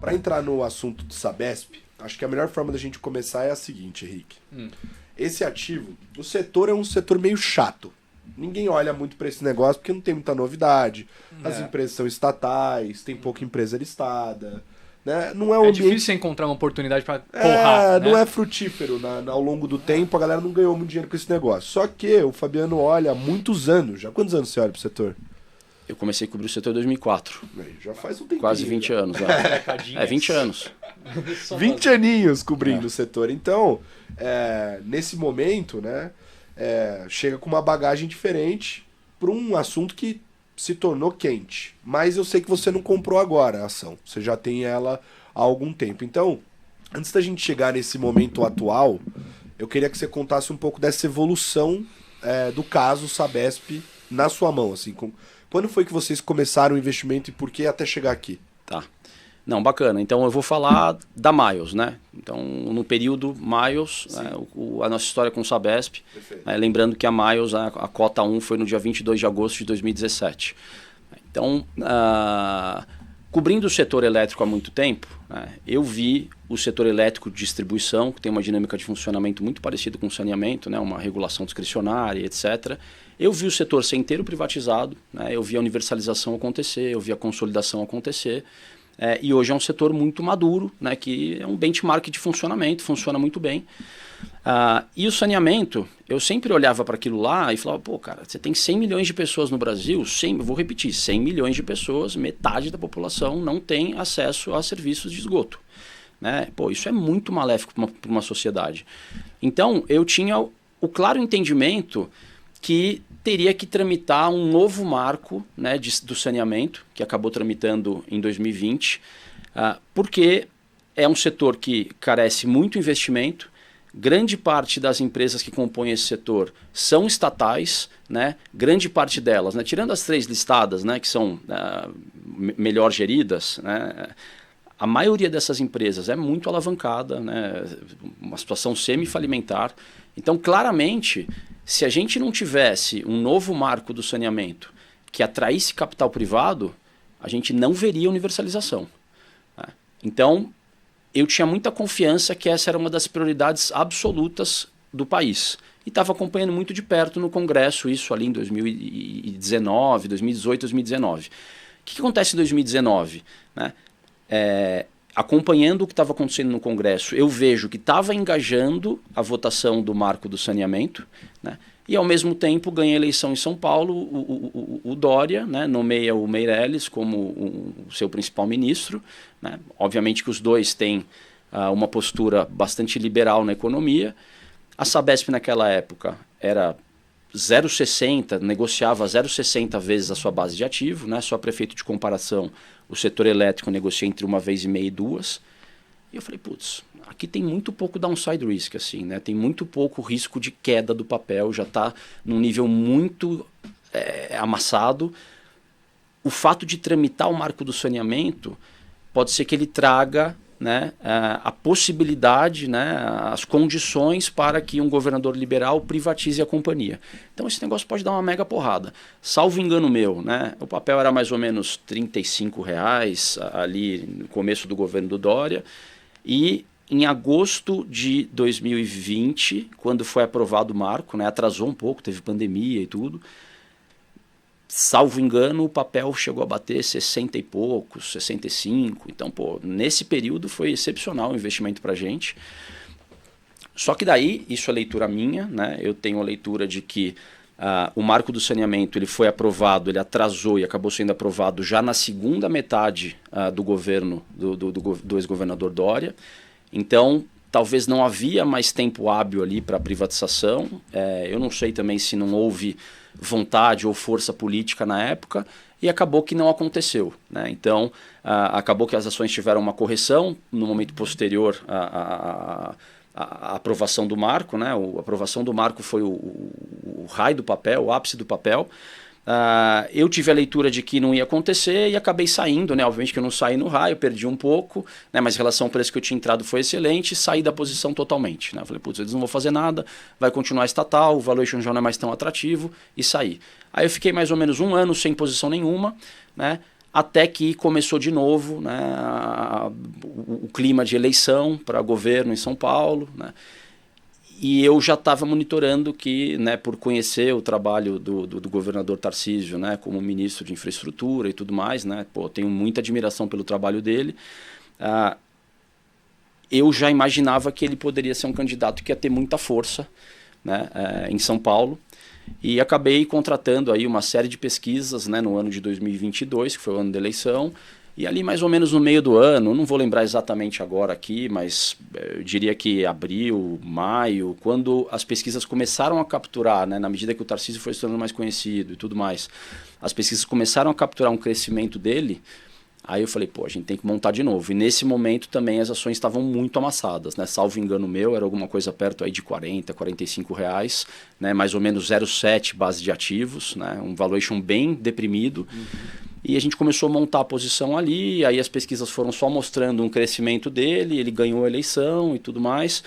Para entrar no assunto do Sabesp, acho que a melhor forma da gente começar é a seguinte, Henrique. Esse ativo, o setor é um setor meio chato. Ninguém olha muito para esse negócio porque não tem muita novidade. As empresas são estatais, tem pouca empresa listada. Né? Não é um difícil você encontrar uma oportunidade para porrar. Não é frutífero. Ao longo do tempo, a galera não ganhou muito dinheiro com esse negócio. Só que o Fabiano olha há muitos anos. Já quantos anos você olha pro setor? Eu comecei a cobrir o setor em 2004. Já faz um tempinho. Quase 20 anos. 20 anos. 20 aninhos cobrindo o setor. Então, nesse momento, né, chega com uma bagagem diferente para um assunto que se tornou quente. Mas eu sei que você não comprou agora a ação. Você já tem ela há algum tempo. Então, antes da gente chegar nesse momento atual, eu queria que você contasse um pouco dessa evolução do caso Sabesp na sua mão. Assim, quando foi que vocês começaram o investimento e por que até chegar aqui? Tá. Não, bacana. Então eu vou falar da Miles, né? Então, no período Miles, né, a nossa história com o Sabesp, lembrando que a Miles, a cota 1 foi no dia 22 de agosto de 2017. Então, cobrindo o setor elétrico há muito tempo, né, eu vi o setor elétrico de distribuição, que tem uma dinâmica de funcionamento muito parecida com o saneamento, né, uma regulação discricionária, etc. Eu vi o setor ser inteiro privatizado, né, eu vi a universalização acontecer, eu vi a consolidação acontecer. E hoje é um setor muito maduro, né, que é um benchmark de funcionamento, funciona muito bem. E o saneamento, eu sempre olhava para aquilo lá e falava, pô, cara, você tem 100 milhões de pessoas no Brasil, vou repetir, 100 milhões de pessoas, metade da população não tem acesso a serviços de esgoto. Né? Pô, isso é muito maléfico para uma sociedade. Então, eu tinha o claro entendimento que teria que tramitar um novo marco, né, do saneamento, que acabou tramitando em 2020, porque é um setor que carece muito investimento, grande parte das empresas que compõem esse setor são estatais, né, grande parte delas, né, tirando as 3 listadas, né, que são melhor geridas, né, a maioria dessas empresas é muito alavancada, né, uma situação semi-falimentar. Então, claramente, se a gente não tivesse um novo marco do saneamento que atraísse capital privado, a gente não veria universalização. Né? Então, eu tinha muita confiança que essa era uma das prioridades absolutas do país. E estava acompanhando muito de perto no Congresso, isso ali em 2019, 2018, 2019. O que acontece em 2019? Né? Acompanhando o que estava acontecendo no Congresso, eu vejo que estava engajando a votação do marco do saneamento, né? E ao mesmo tempo ganha a eleição em São Paulo, o Dória, né, nomeia o Meirelles como o seu principal ministro, né? Obviamente que os dois têm uma postura bastante liberal na economia. A Sabesp naquela época era 0,60, negociava 0,60 vezes a sua base de ativo, né? Só para efeito de comparação, o setor elétrico negocia entre 1,5 vezes e 2. E eu falei, putz, aqui tem muito pouco downside risk, assim, né? Tem muito pouco risco de queda do papel, já está num nível muito amassado. O fato de tramitar o marco do saneamento pode ser que ele traga, né, a possibilidade, né, as condições para que um governador liberal privatize a companhia. Então esse negócio pode dar uma mega porrada. Salvo engano meu, né, o papel era mais ou menos R$35 ali no começo do governo do Dória, e em agosto de 2020, quando foi aprovado o marco, né, atrasou um pouco, teve pandemia e tudo, salvo engano, o papel chegou a bater 60 e poucos, 65. Então, pô, nesse período foi excepcional o investimento para a gente. Só que daí, isso é leitura minha, né? Eu tenho a leitura de que o marco do saneamento ele foi aprovado, ele atrasou e acabou sendo aprovado já na segunda metade do governo do ex-governador Dória. Então, talvez não havia mais tempo hábil ali para privatização. Eu não sei também se não houve vontade ou força política na época, e acabou que não aconteceu, né? Então, acabou que as ações tiveram uma correção no momento posterior à aprovação do marco, né? A aprovação do marco foi o raio do papel, o ápice do papel. Eu tive a leitura de que não ia acontecer e acabei saindo, né? Obviamente que eu não saí no raio, perdi um pouco, né? Mas em relação ao preço que eu tinha entrado foi excelente, e saí da posição totalmente, né? Eu falei, putz, eles não vão fazer nada, vai continuar estatal, o valuation já não é mais tão atrativo, e saí. Aí eu fiquei mais ou menos 1 ano sem posição nenhuma, né? até que começou de novo, né, o clima de eleição para governo em São Paulo, né, e eu já estava monitorando que, né, por conhecer o trabalho do governador Tarcísio, né, como ministro de infraestrutura e tudo mais, né, tenho muita admiração pelo trabalho dele, eu já imaginava que ele poderia ser um candidato que ia ter muita força, né, em São Paulo, e acabei contratando aí uma série de pesquisas, né, no ano de 2022, que foi o ano da eleição, e ali mais ou menos no meio do ano, não vou lembrar exatamente agora aqui, mas eu diria que abril, maio, quando as pesquisas começaram a capturar, né, na medida que o Tarcísio foi se tornando mais conhecido e tudo mais, as pesquisas começaram a capturar um crescimento dele, aí eu falei, a gente tem que montar de novo. E nesse momento também as ações estavam muito amassadas, né? Salvo engano meu, era alguma coisa perto aí de R$40, R$45, né? Mais ou menos 0,7 base de ativos, né? Um valuation bem deprimido. E a gente começou a montar a posição ali, aí as pesquisas foram só mostrando um crescimento dele, ele ganhou a eleição e tudo mais.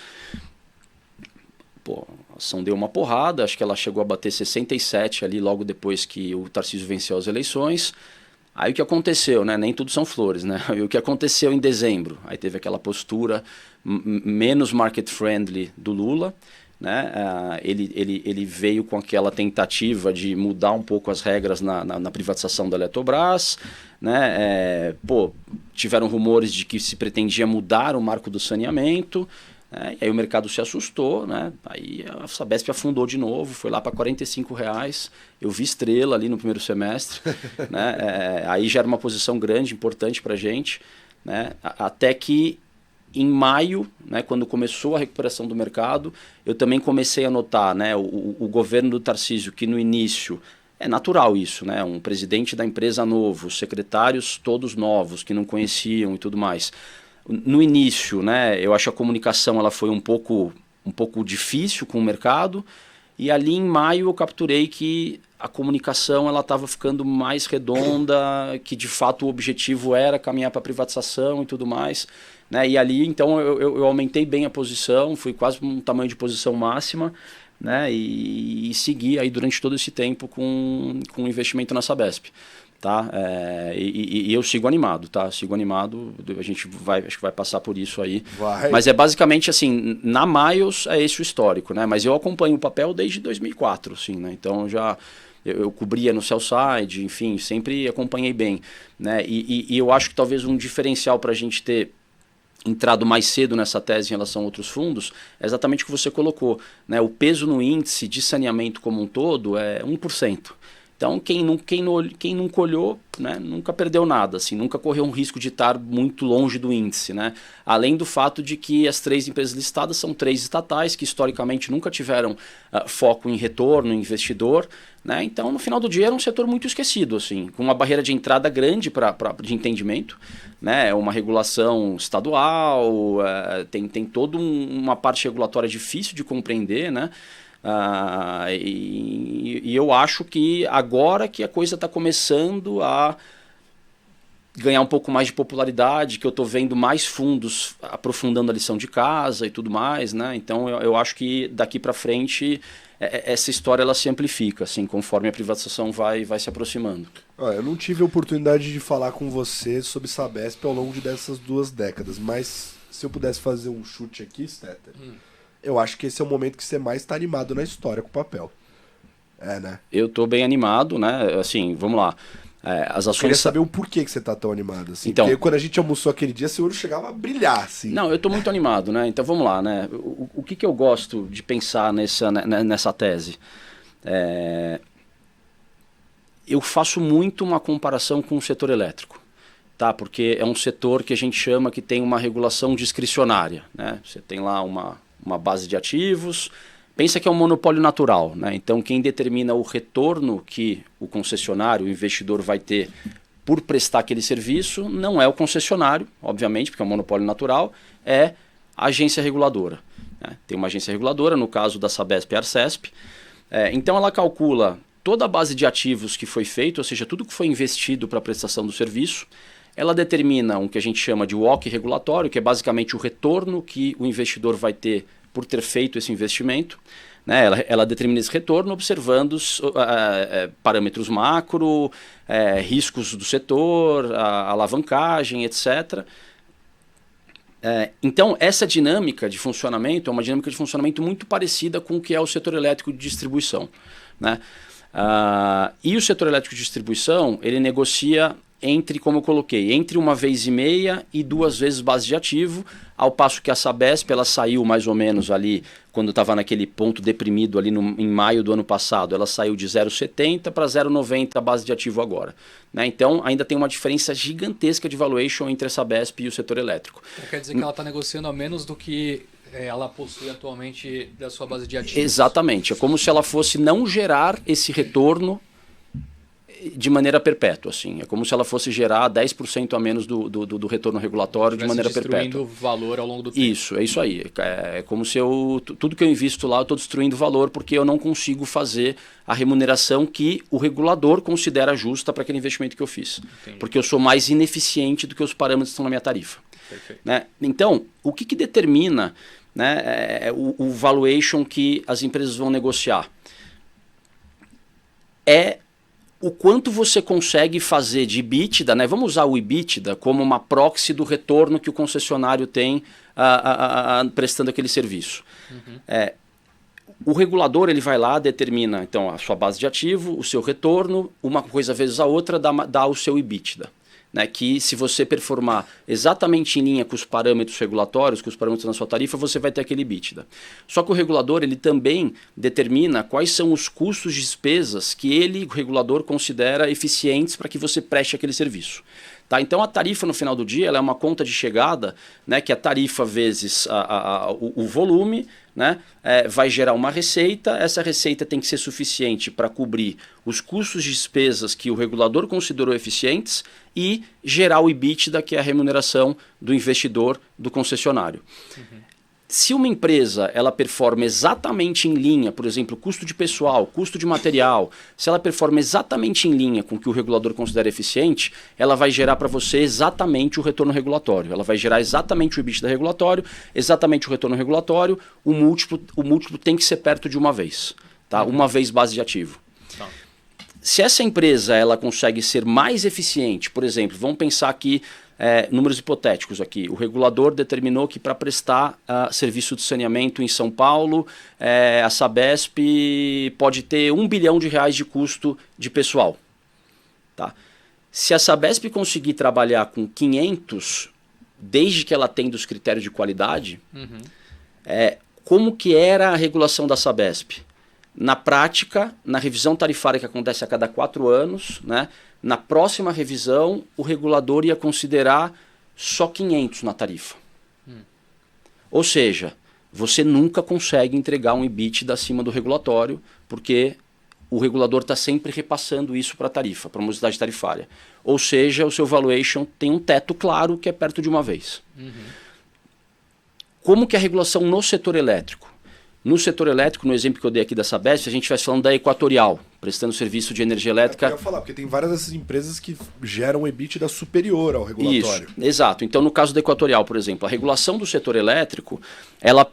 A ação deu uma porrada, acho que ela chegou a bater 67 ali logo depois que o Tarcísio venceu as eleições. Aí o que aconteceu, né? Nem tudo são flores, né? O que aconteceu em dezembro? Aí teve aquela postura menos market friendly do Lula, né? Ele veio com aquela tentativa de mudar um pouco as regras na privatização da Eletrobras, né? Tiveram rumores de que se pretendia mudar o marco do saneamento, né? E aí o mercado se assustou, né? Aí a Sabesp afundou de novo, foi lá para R$45. Eu vi estrela ali no primeiro semestre, né? Aí já era uma posição grande, importante para a gente, né? Até que em maio, né, quando começou a recuperação do mercado, eu também comecei a notar, né, o governo do Tarcísio, que no início é natural isso, né? Um presidente da empresa novo, secretários todos novos que não conheciam e tudo mais. No início, né, eu acho que a comunicação ela foi um pouco difícil com o mercado, e ali em maio eu capturei que a comunicação ela estava ficando mais redonda, que de fato o objetivo era caminhar para a privatização e tudo mais, né? E ali então eu aumentei bem a posição, fui quase um tamanho de posição máxima, né? E segui aí durante todo esse tempo com investimento na Sabesp. Tá? E eu sigo animado, tá? Sigo animado, a gente acho que vai passar por isso aí. Mas é basicamente assim, na Miles é esse o histórico, né? Mas eu acompanho o papel desde 2004, assim, né? Então eu cobria no sell-side, enfim, sempre acompanhei bem, né? E eu acho que talvez um diferencial para a gente ter entrado mais cedo nessa tese em relação a outros fundos é exatamente o que você colocou, né? O peso no índice de saneamento como um todo é 1%. Então, quem nunca olhou, né, nunca perdeu nada, assim, nunca correu um risco de estar muito longe do índice, né? Além do fato de que as 3 empresas listadas são 3 estatais que historicamente nunca tiveram foco em retorno, em investidor, né? Então, no final do dia, era um setor muito esquecido, assim, com uma barreira de entrada grande de entendimento, né? Uma regulação estadual, tem toda uma parte regulatória difícil de compreender, né? E eu acho que agora que a coisa está começando a ganhar um pouco mais de popularidade, que eu estou vendo mais fundos aprofundando a lição de casa e tudo mais, né? Então eu acho que daqui para frente essa história ela se amplifica, assim, conforme a privatização vai se aproximando. Eu não tive a oportunidade de falar com você sobre Sabesp ao longo dessas 2 décadas, mas se eu pudesse fazer um chute aqui, Stetter, eu acho que esse é o momento que você mais está animado na história com o papel. Né? Eu estou bem animado, né? Assim, vamos lá. As ações... Eu queria saber o porquê que você está tão animado. Assim. Então, porque quando a gente almoçou aquele dia, seu olho chegava a brilhar. Assim. Não, eu estou muito animado, né? Então vamos lá, né? O que eu gosto de pensar nessa tese? Eu faço muito uma comparação com o setor elétrico. Tá? Porque é um setor que a gente chama que tem uma regulação discricionária. Né? Você tem lá uma base de ativos, pensa que é um monopólio natural, né? Então quem determina o retorno que o concessionário, o investidor vai ter por prestar aquele serviço não é o concessionário, obviamente, porque é um monopólio natural, é a agência reguladora, né? Tem uma agência reguladora, no caso da Sabesp e Arcesp, então ela calcula toda a base de ativos que foi feito, ou seja, tudo que foi investido para a prestação do serviço. Ela determina o que a gente chama de WACC regulatório, que é basicamente o retorno que o investidor vai ter por ter feito esse investimento, né? Ela determina esse retorno observando parâmetros macro, riscos do setor, a alavancagem, etc. Então, essa dinâmica de funcionamento é uma dinâmica de funcionamento muito parecida com o que é o setor elétrico de distribuição, né? E o setor elétrico de distribuição, ele negocia como eu coloquei, entre 1,5 vezes e 2 vezes base de ativo, ao passo que a Sabesp, ela saiu mais ou menos ali, quando estava naquele ponto deprimido ali em maio do ano passado, ela saiu de 0,70 para 0,90 a base de ativo agora, né? Então, ainda tem uma diferença gigantesca de valuation entre a Sabesp e o setor elétrico. Então, quer dizer que ela está negociando a menos do que ela possui atualmente da sua base de ativos? Exatamente, é como se ela fosse não gerar esse retorno de maneira perpétua, assim. É como se ela fosse gerar 10% a menos do retorno regulatório de maneira perpétua. Destruindo valor ao longo do tempo. Isso, é isso aí. É como se tudo que eu invisto lá, eu estou destruindo valor porque eu não consigo fazer a remuneração que o regulador considera justa para aquele investimento que eu fiz. Entendi. Porque eu sou mais ineficiente do que os parâmetros que estão na minha tarifa. Perfeito. Né? Então, o que determina, né, o valuation que as empresas vão negociar? É o quanto você consegue fazer de EBITDA, né? Vamos usar o EBITDA como uma proxy do retorno que o concessionário tem prestando aquele serviço. Uhum. O regulador, ele vai lá, determina então a sua base de ativo, o seu retorno, uma coisa vezes a outra dá o seu EBITDA. Né, que se você performar exatamente em linha com os parâmetros regulatórios, com os parâmetros na sua tarifa, você vai ter aquele EBITDA. Só que o regulador, ele também determina quais são os custos de despesas que o regulador, considera eficientes para que você preste aquele serviço. Tá? Então a tarifa no final do dia ela é uma conta de chegada, né, que a tarifa vezes o volume, né, vai gerar uma receita. Essa receita tem que ser suficiente para cobrir os custos de despesas que o regulador considerou eficientes e gerar o EBITDA, que é a remuneração do investidor, do concessionário. Uhum. Se uma empresa ela performa exatamente em linha, por exemplo, custo de pessoal, custo de material, se ela performa exatamente em linha com o que o regulador considera eficiente, ela vai gerar para você exatamente o retorno regulatório. Ela vai gerar exatamente o EBITDA regulatório, exatamente o retorno regulatório. O múltiplo tem que ser perto de 1 vez, tá? 1 vez base de ativo. Tá. Se essa empresa ela consegue ser mais eficiente, por exemplo, vamos pensar que números hipotéticos aqui. O regulador determinou que para prestar serviço de saneamento em São Paulo, a Sabesp pode ter R$1 bilhão de custo de pessoal. Tá? Se a Sabesp conseguir trabalhar com 500, desde que ela atenda os critérios de qualidade, uhum. Como que era a regulação da Sabesp? Na prática, na revisão tarifária que acontece a cada 4 anos, né? Na próxima revisão, o regulador ia considerar só 500 na tarifa. Ou seja, você nunca consegue entregar um EBITDA acima do regulatório, porque o regulador está sempre repassando isso para a tarifa, para a morosidade tarifária. Ou seja, o seu valuation tem um teto claro que é perto de 1 vez. Uhum. Como que é a regulação no setor elétrico? No setor elétrico, no exemplo que eu dei aqui da Sabesp, a gente vai falando da Equatorial, prestando serviço de energia elétrica. Eu ia falar, porque tem várias dessas empresas que geram EBITDA superior ao regulatório. Isso, exato. Então, no caso da Equatorial, por exemplo, a regulação do setor elétrico, ela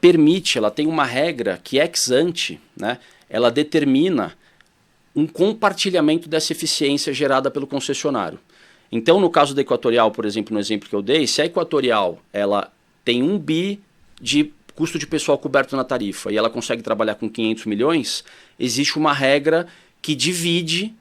tem uma regra que ex ante, né, ela determina um compartilhamento dessa eficiência gerada pelo concessionário. Então, no caso da Equatorial, por exemplo, no exemplo que eu dei, se a Equatorial ela tem 1 bi de custo de pessoal coberto na tarifa e ela consegue trabalhar com 500 milhões, existe uma regra que divide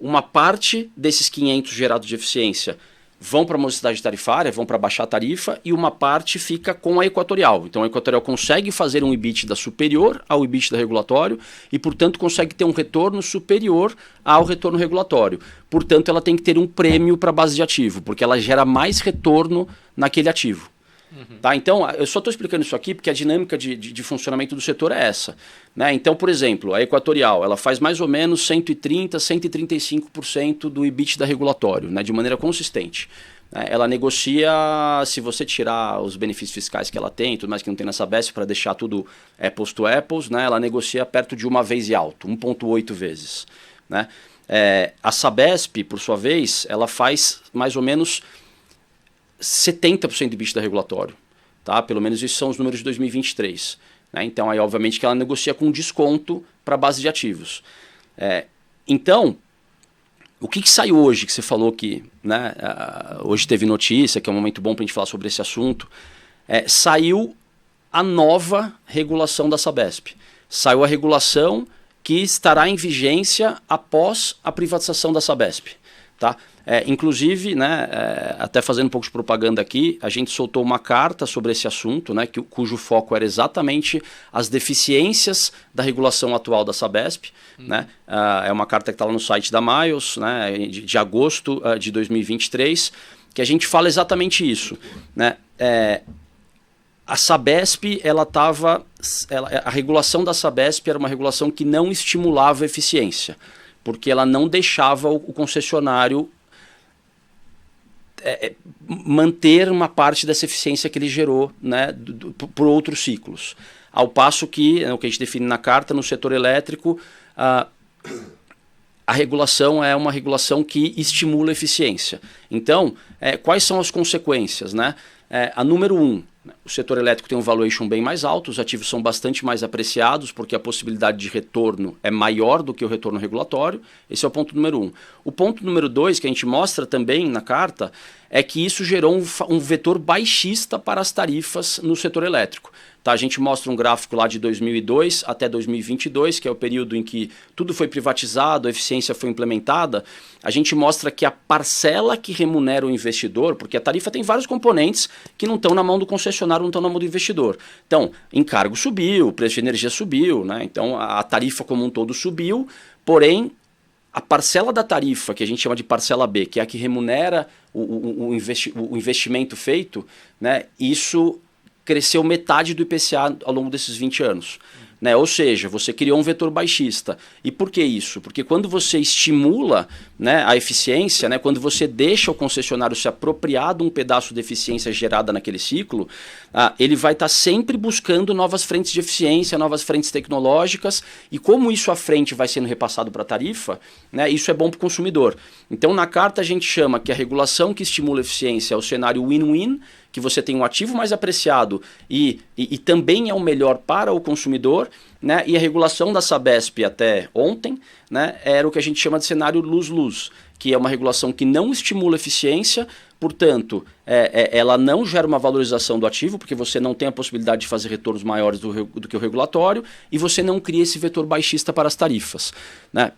uma parte desses 500 gerados de eficiência vão para a morosidade tarifária, vão para baixar a tarifa e uma parte fica com a Equatorial. Então a Equatorial consegue fazer um EBITDA superior ao EBITDA regulatório e, portanto, consegue ter um retorno superior ao retorno regulatório. Portanto, ela tem que ter um prêmio para a base de ativo, porque ela gera mais retorno naquele ativo. Uhum. Tá? Então, eu só estou explicando isso aqui porque a dinâmica de funcionamento do setor é essa. Né? Então, por exemplo, a Equatorial ela faz mais ou menos 130%, 135% do EBITDA regulatório, né? De maneira consistente. Né? Ela negocia, se você tirar os benefícios fiscais que ela tem, tudo mais que não tem na Sabesp, para deixar tudo apples to apples, né? Ela negocia perto de 1 vez e alto, 1,8 vezes. Né? A Sabesp, por sua vez, ela faz mais ou menos 70% de EBITDA regulatório, tá? Pelo menos esses são os números de 2023. né? Então, aí, obviamente, que ela negocia com desconto para a base de ativos. Então, o que saiu hoje, que você falou que, né, hoje teve notícia, que é um momento bom para a gente falar sobre esse assunto, saiu a nova regulação da Sabesp. Saiu a regulação que estará em vigência após a privatização da Sabesp. Tá? Inclusive, né, até fazendo um pouco de propaganda aqui, a gente soltou uma carta sobre esse assunto, né, cujo foco era exatamente as deficiências da regulação atual da Sabesp. Né? É uma carta que está lá no site da Miles, né, de agosto de 2023, que a gente fala exatamente isso. Né? A Sabesp, a regulação da Sabesp era uma regulação que não estimulava a eficiência, porque ela não deixava o concessionário manter uma parte dessa eficiência que ele gerou, né, por outros ciclos. Ao passo que, o que a gente define na carta, no setor elétrico, a regulação é uma regulação que estimula a eficiência. Então, quais são as consequências? Né? A número 1, o setor elétrico tem um valuation bem mais alto, os ativos são bastante mais apreciados, porque a possibilidade de retorno é maior do que o retorno regulatório. Esse é o ponto número 1. O ponto número 2, que a gente mostra também na carta, é que isso gerou um vetor baixista para as tarifas no setor elétrico. Tá, a gente mostra um gráfico lá de 2002 até 2022, que é o período em que tudo foi privatizado, a eficiência foi implementada. A gente mostra que a parcela que remunera o investidor, porque a tarifa tem vários componentes que não estão na mão do concessionário, não estão na mão do investidor. Então, encargo subiu, o preço de energia subiu, né? Então a tarifa como um todo subiu, porém a parcela da tarifa, que a gente chama de parcela B, que é a que remunera o investimento feito, né? Isso cresceu metade do IPCA ao longo desses 20 anos. Né? Ou seja, você criou um vetor baixista. E por que isso? Porque quando você estimula, né, a eficiência, né, quando você deixa o concessionário se apropriar de um pedaço de eficiência gerada naquele ciclo, ele vai estar sempre buscando novas frentes de eficiência, novas frentes tecnológicas, e como isso à frente vai sendo repassado para a tarifa, né, isso é bom para o consumidor. Então, na carta a gente chama que a regulação que estimula a eficiência é o cenário win-win, que você tem um ativo mais apreciado e também é o melhor para o consumidor, né? E a regulação da Sabesp até ontem, né, era o que a gente chama de cenário lose-lose, que é uma regulação que não estimula a eficiência, portanto, ela não gera uma valorização do ativo, porque você não tem a possibilidade de fazer retornos maiores do que o regulatório, e você não cria esse vetor baixista para as tarifas. Né?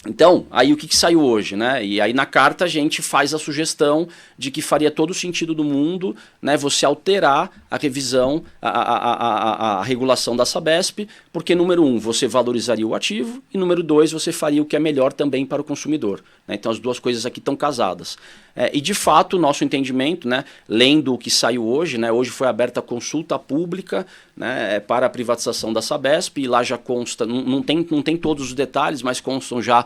Então, aí o que saiu hoje, né? E aí na carta a gente faz a sugestão de que faria todo o sentido do mundo, né, você alterar a revisão, a regulação da Sabesp, porque número 1, você valorizaria o ativo, e número 2, você faria o que é melhor também para o consumidor. Né? Então as duas coisas aqui estão casadas. E de fato, o nosso entendimento, né, lendo o que saiu hoje, né, hoje foi aberta a consulta pública, né, para a privatização da Sabesp, e lá já consta, não tem todos os detalhes, mas constam já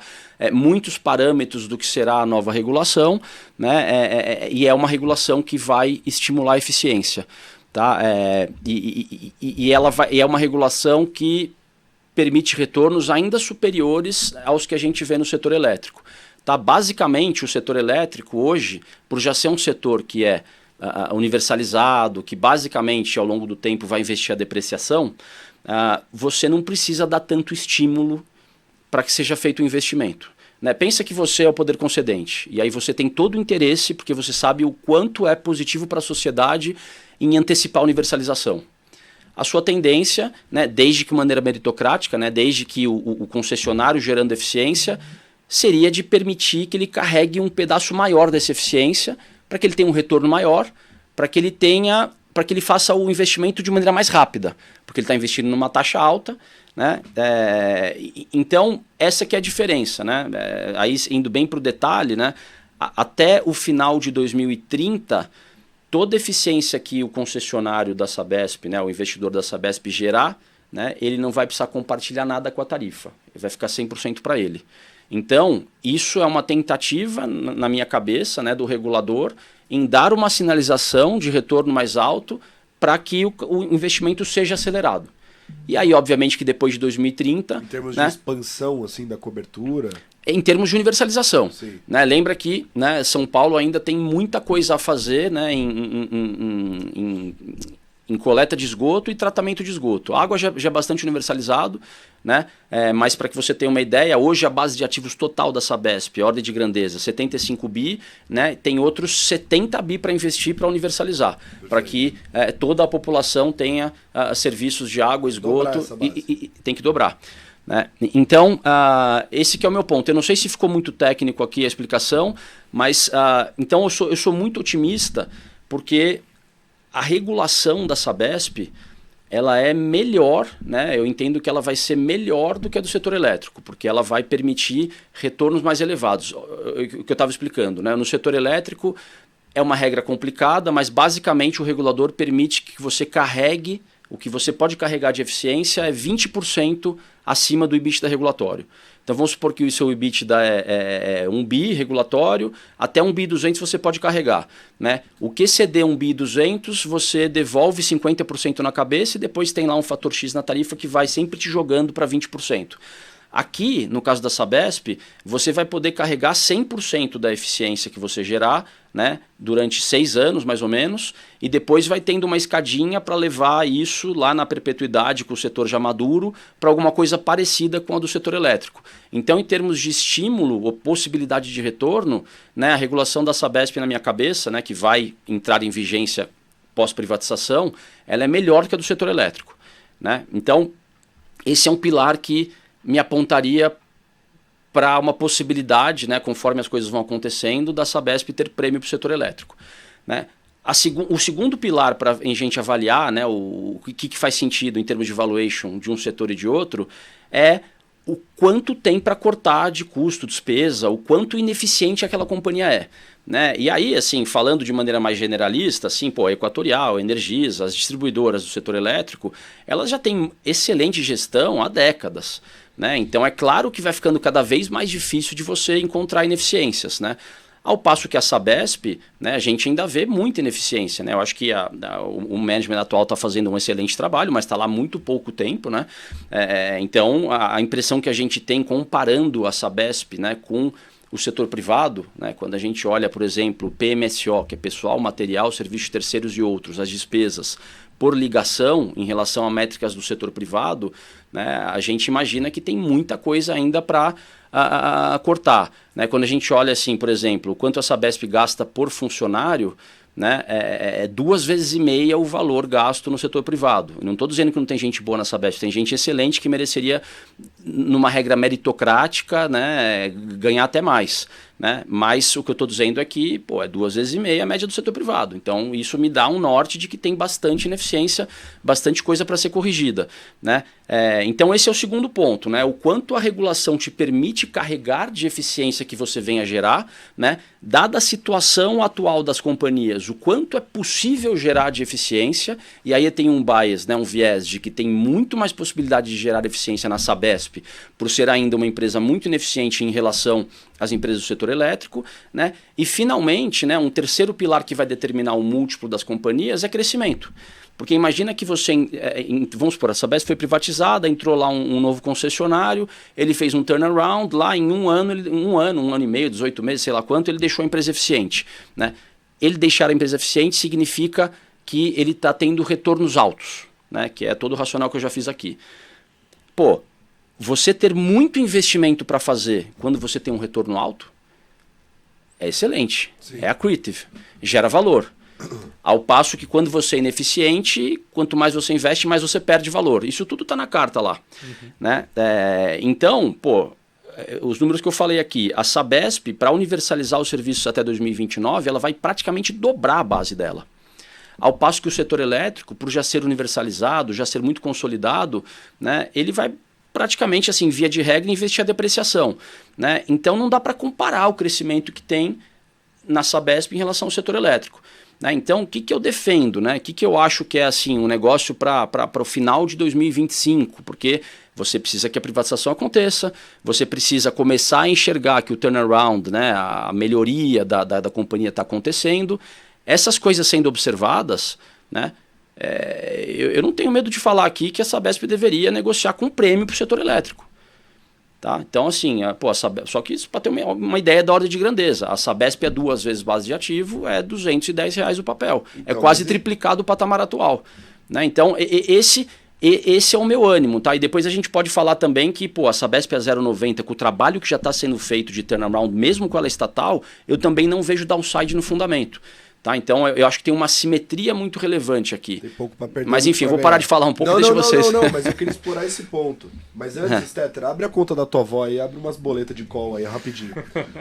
muitos parâmetros do que será a nova regulação, né, e é uma regulação que vai estimular a eficiência. Tá? E é uma regulação que permite retornos ainda superiores aos que a gente vê no setor elétrico. Tá? Basicamente, o setor elétrico hoje, por já ser um setor que é universalizado, que basicamente ao longo do tempo vai investir a depreciação, você não precisa dar tanto estímulo para que seja feito o investimento. Né? Pensa que você é o poder concedente, e aí você tem todo o interesse, porque você sabe o quanto é positivo para a sociedade em antecipar a universalização. A sua tendência, né, desde que de maneira meritocrática, né, desde que o concessionário gerando eficiência, seria de permitir que ele carregue um pedaço maior dessa eficiência, para que ele tenha um retorno maior, para que ele faça o investimento de maneira mais rápida, porque ele está investindo numa taxa alta. Né? Então, essa que é a diferença. Né? Aí, indo bem para o detalhe, né, até o final de 2030, toda eficiência que o concessionário da Sabesp, né, o investidor da Sabesp gerar, né, ele não vai precisar compartilhar nada com a tarifa, ele vai ficar 100% para ele. Então, isso é uma tentativa, na minha cabeça, né, do regulador, em dar uma sinalização de retorno mais alto para que o investimento seja acelerado. E aí, obviamente, que depois de 2030... Em termos, né, de expansão assim, da cobertura... Em termos de universalização. Né? Lembra que, né, São Paulo ainda tem muita coisa a fazer, né, em em coleta de esgoto e tratamento de esgoto. A água já é bastante universalizado, né? Mas para que você tenha uma ideia, hoje a base de ativos total da Sabesp, ordem de grandeza, 75 bi, né? Tem outros 70 bi para investir, para universalizar, para que toda a população tenha serviços de água, esgoto e tem que dobrar. Né? Então, esse que é o meu ponto. Eu não sei se ficou muito técnico aqui a explicação, mas então eu sou muito otimista, porque a regulação da Sabesp ela é melhor, né? Eu entendo que ela vai ser melhor do que a do setor elétrico, porque ela vai permitir retornos mais elevados. O que eu estava explicando, né? No setor elétrico é uma regra complicada, mas basicamente o regulador permite que você carregue, o que você pode carregar de eficiência é 20% acima do EBITDA regulatório. Então vamos supor que o seu EBITDA é 1 bi regulatório, até 1 bi 200 você pode carregar. Né? O que exceder 1 bi 200, você devolve 50% na cabeça e depois tem lá um fator X na tarifa que vai sempre te jogando para 20%. Aqui, no caso da Sabesp, você vai poder carregar 100% da eficiência que você gerar, né, durante 6 anos, mais ou menos, e depois vai tendo uma escadinha para levar isso lá na perpetuidade com o setor já maduro para alguma coisa parecida com a do setor elétrico. Então, em termos de estímulo ou possibilidade de retorno, né, a regulação da Sabesp na minha cabeça, né, que vai entrar em vigência pós-privatização, ela é melhor que a do setor elétrico. Né? Então, esse é um pilar que me apontaria para uma possibilidade, né, conforme as coisas vão acontecendo, da Sabesp ter prêmio para o setor elétrico. Né? O segundo pilar para a gente avaliar, né, o que faz sentido em termos de valuation de um setor e de outro é o quanto tem para cortar de custo, despesa, o quanto ineficiente aquela companhia é. Né? E aí, assim, falando de maneira mais generalista, assim, a Equatorial, a Energisa, as distribuidoras do setor elétrico, elas já têm excelente gestão há décadas. Né? Então é claro que vai ficando cada vez mais difícil de você encontrar ineficiências. Né? Ao passo que a Sabesp, né, a gente ainda vê muita ineficiência. Né? Eu acho que o management atual está fazendo um excelente trabalho, mas está lá há muito pouco tempo. Né? Então a impressão que a gente tem comparando a Sabesp, né, com o setor privado, né, quando a gente olha, por exemplo, o PMSO, que é pessoal, material, serviços terceiros e outros, as despesas por ligação em relação a métricas do setor privado, né, a gente imagina que tem muita coisa ainda para cortar. Né? Quando a gente olha, assim, por exemplo, quanto a Sabesp gasta por funcionário, né, é 2,5 vezes o valor gasto no setor privado. Eu não estou dizendo que não tem gente boa na Sabesp, tem gente excelente que mereceria, numa regra meritocrática, né, ganhar até mais. Né? Mas o que eu estou dizendo é que é 2,5 vezes a média do setor privado. Então isso me dá um norte de que tem bastante ineficiência, bastante coisa para ser corrigida. Né? Então esse é o segundo ponto. Né? O quanto a regulação te permite carregar de eficiência que você venha gerar, né? Dada a situação atual das companhias, o quanto é possível gerar de eficiência, e aí tem um bias, né? Um viés de que tem muito mais possibilidade de gerar eficiência na Sabesp, por ser ainda uma empresa muito ineficiente em relação às empresas do setor elétrico, né? E finalmente, né, um terceiro pilar que vai determinar o múltiplo das companhias é crescimento. Porque imagina que você, vamos supor, a Sabesp foi privatizada, entrou lá um novo concessionário, ele fez um turnaround, lá em um ano e meio, 18 meses, sei lá quanto, ele deixou a empresa eficiente. Né? Ele deixar a empresa eficiente significa que ele está tendo retornos altos, né? Que é todo o racional que eu já fiz aqui. Você ter muito investimento para fazer quando você tem um retorno alto é excelente, sim, é accretive, gera valor. Ao passo que quando você é ineficiente, quanto mais você investe, mais você perde valor. Isso tudo está na carta lá. Uhum. Né? Então, os números que eu falei aqui, a Sabesp, para universalizar os serviços até 2029, ela vai praticamente dobrar a base dela. Ao passo que o setor elétrico, por já ser universalizado, já ser muito consolidado, né, ele vai praticamente, assim, via de regra, investir a depreciação. Né? Então não dá para comparar o crescimento que tem na Sabesp em relação ao setor elétrico. Né? Então, o que eu defendo? Né? O que eu acho que é assim, um negócio para o final de 2025? Porque você precisa que a privatização aconteça, você precisa começar a enxergar que o turnaround, né, a melhoria da companhia está acontecendo. Essas coisas sendo observadas, né, eu não tenho medo de falar aqui que a Sabesp deveria negociar com prêmio para o setor elétrico. Tá? Então, assim, só que isso para ter uma ideia da ordem de grandeza. A Sabesp é 2 vezes base de ativo, é R$210 o papel. Então, é quase triplicado o patamar atual. Né? Então, esse é o meu ânimo, tá? E depois a gente pode falar também que, pô, a Sabesp é 0,90, com o trabalho que já está sendo feito de turnaround, mesmo com ela estatal, eu também não vejo downside no fundamento. Tá? Então eu acho que tem uma simetria muito relevante aqui. Tem pouco pra perder. Mas enfim, eu vou parar de falar um pouco, deixa vocês. Não, mas eu queria explorar esse ponto. Mas antes, Stetter, abre a conta da tua avó aí, abre umas boletas de call aí, rapidinho.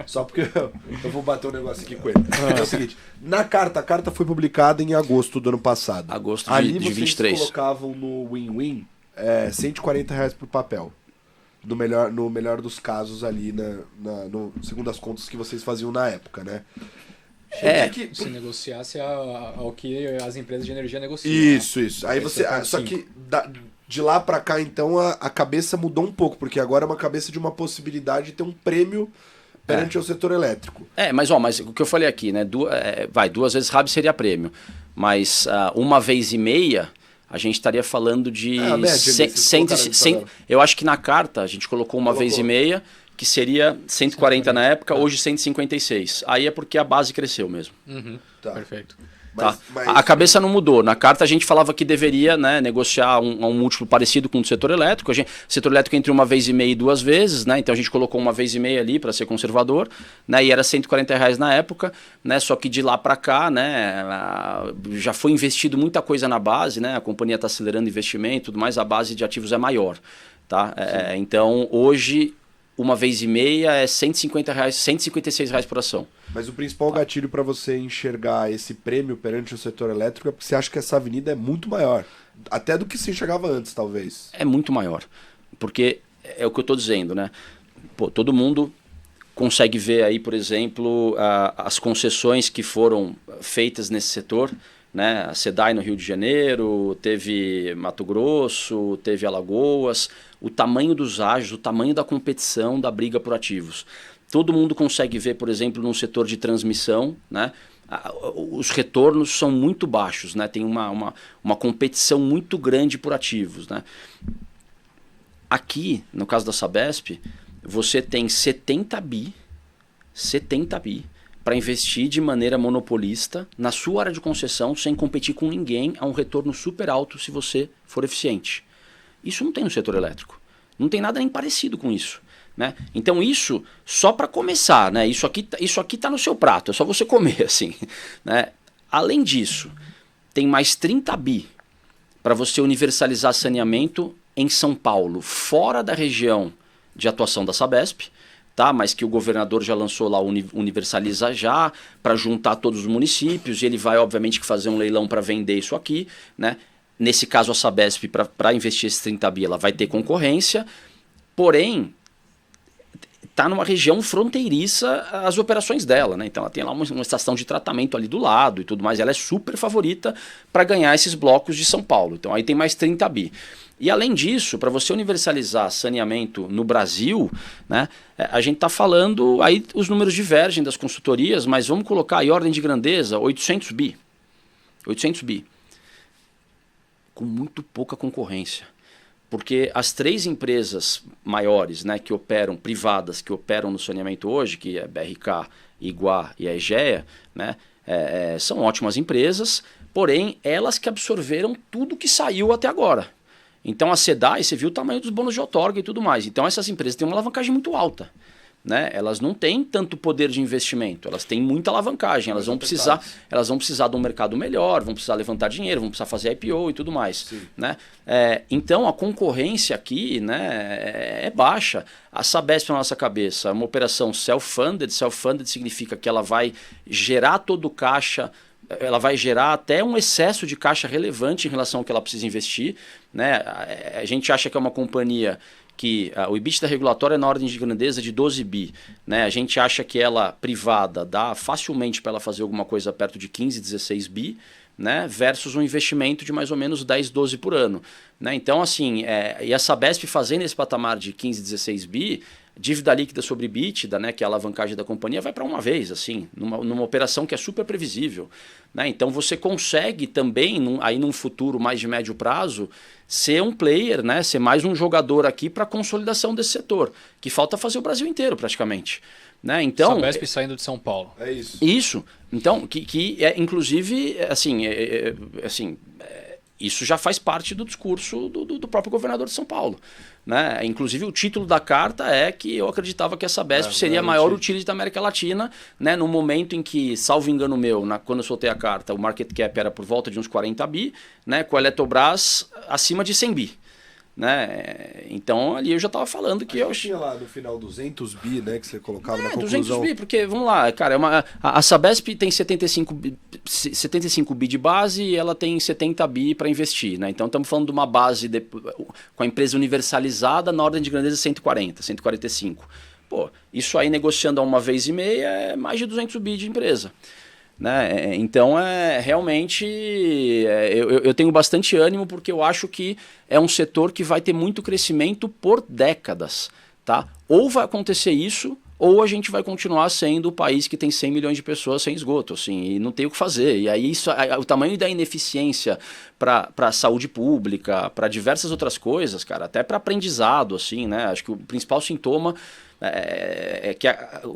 Só porque eu vou bater um negócio aqui com ele. É o seguinte, a carta foi publicada em agosto do ano passado. Agosto ali de 23. Vocês colocavam no win-win R$140 por papel. No melhor dos casos ali, segundo as contas que vocês faziam na época, né? Se negociasse ao que as empresas de energia negociam. Isso. Aí você. Só que de lá pra cá, então, a cabeça mudou um pouco, porque agora é uma cabeça de uma possibilidade de ter um prêmio perante o setor elétrico. Mas o que eu falei aqui, né? 2 vezes RAB seria prêmio. Mas 1,5 a gente estaria falando de. Eu acho que na carta a gente colocou 1,5. Que seria 140 na época, hoje 156. Aí é porque a base cresceu mesmo. Tá. Perfeito. Tá. A cabeça não mudou. Na carta a gente falava que deveria, né, negociar um múltiplo parecido com o do setor elétrico. O setor elétrico entre 1,5 e 2 vezes, né? Então a gente colocou 1,5 ali para ser conservador, né? E era R$140 na época, né? Só que de lá para cá, né, já foi investido muita coisa na base, né? A companhia está acelerando investimento, tudo mais, a base de ativos é maior, tá? Então hoje 1,5 é R$150, R$156 por ação. Mas o principal gatilho para você enxergar esse prêmio perante o setor elétrico é porque você acha que essa avenida é muito maior. Até do que se enxergava antes, talvez. É muito maior. Porque é o que eu estou dizendo, né? Pô, todo mundo consegue ver aí, por exemplo, as concessões que foram feitas nesse setor. Né? A SEDAI no Rio de Janeiro, teve Mato Grosso, teve Alagoas, o tamanho dos ágios, o tamanho da competição, da briga por ativos. Todo mundo consegue ver, por exemplo, no setor de transmissão, né? Os retornos são muito baixos, né? Tem uma competição muito grande por ativos. Né? Aqui, no caso da Sabesp, você tem 70 bi para investir de maneira monopolista na sua área de concessão, sem competir com ninguém, a um retorno super alto se você for eficiente. Isso não tem no setor elétrico. Não tem nada nem parecido com isso. Né? Então isso, só para começar, né? Isso aqui está no seu prato, é só você comer. Assim, né? Além disso, tem mais 30 bi para você universalizar saneamento em São Paulo, fora da região de atuação da Sabesp. Tá, mas que o governador já lançou lá o Universaliza Já, para juntar todos os municípios, e ele vai, obviamente, fazer um leilão para vender isso aqui. Né? Nesse caso, a Sabesp, para investir esses 30 bi, ela vai ter concorrência, porém, está numa região fronteiriça as operações dela. Né? Então, ela tem lá uma estação de tratamento ali do lado e tudo mais, ela é super favorita para ganhar esses blocos de São Paulo. Então, aí tem mais 30 bi. E além disso, para você universalizar saneamento no Brasil, né, a gente está falando, aí os números divergem das consultorias, mas vamos colocar aí ordem de grandeza, 800 bi. 800 bi. Com muito pouca concorrência. Porque as 3 empresas maiores, né, que operam, privadas, que operam no saneamento hoje, que é BRK, Iguá e a Egea, né, são ótimas empresas, porém elas que absorveram tudo que saiu até agora. Então a SEDAI, você viu o tamanho dos bônus de outorga e tudo mais. Então essas empresas têm uma alavancagem muito alta. Né? Elas não têm tanto poder de investimento, elas têm muita alavancagem, elas vão precisar de um mercado melhor, vão precisar levantar dinheiro, vão precisar fazer IPO e tudo mais. Né? Então a concorrência aqui, né, é baixa. A Sabesp na nossa cabeça é uma operação self-funded. Self-funded significa que ela vai gerar todo o caixa, ela vai gerar até um excesso de caixa relevante em relação ao que ela precisa investir. Né? A gente acha que é uma companhia que o EBITDA regulatório é na ordem de grandeza de 12 bi. Né? A gente acha que ela privada dá facilmente para ela fazer alguma coisa perto de 15, 16 bi, né? Versus um investimento de mais ou menos 10, 12 por ano. Né? Então, assim, e a Sabesp fazendo esse patamar de 15, 16 bi, dívida líquida sobre EBITDA, né, que é a alavancagem da companhia, vai para uma vez, assim, numa operação que é super previsível. Né? Então você consegue também, aí num futuro mais de médio prazo, ser um player, né, ser mais um jogador aqui para a consolidação desse setor, que falta fazer o Brasil inteiro praticamente. Né? Então, Sabesp saindo de São Paulo. É isso. Isso. Então, que é, inclusive, assim, isso já faz parte do discurso do próprio governador de São Paulo. Né? Inclusive, o título da carta é que eu acreditava que a Sabesp seria a maior utility da América Latina, né? No momento em que, salvo engano meu, quando eu soltei a carta, o market cap era por volta de uns 40 bi, né? Com a Eletrobras acima de 100 bi. Né? Então ali eu já estava falando que eu tinha lá no final 200 bi, né, que você colocava na conclusão. 200 bi, porque vamos lá, cara, a Sabesp tem 75 bi de base e ela tem 70 bi para investir, né? Então estamos falando de uma base com a empresa universalizada na ordem de grandeza 140, 145. Pô, isso aí negociando a 1,5 é mais de 200 bi de empresa. Né? Então, realmente, eu tenho bastante ânimo porque eu acho que é um setor que vai ter muito crescimento por décadas. Tá? Ou vai acontecer isso, ou a gente vai continuar sendo o país que tem 100 milhões de pessoas sem esgoto, assim, e não tem o que fazer. E aí o tamanho da ineficiência para a saúde pública, para diversas outras coisas, cara, até para aprendizado, assim, né? Acho que o principal sintoma é que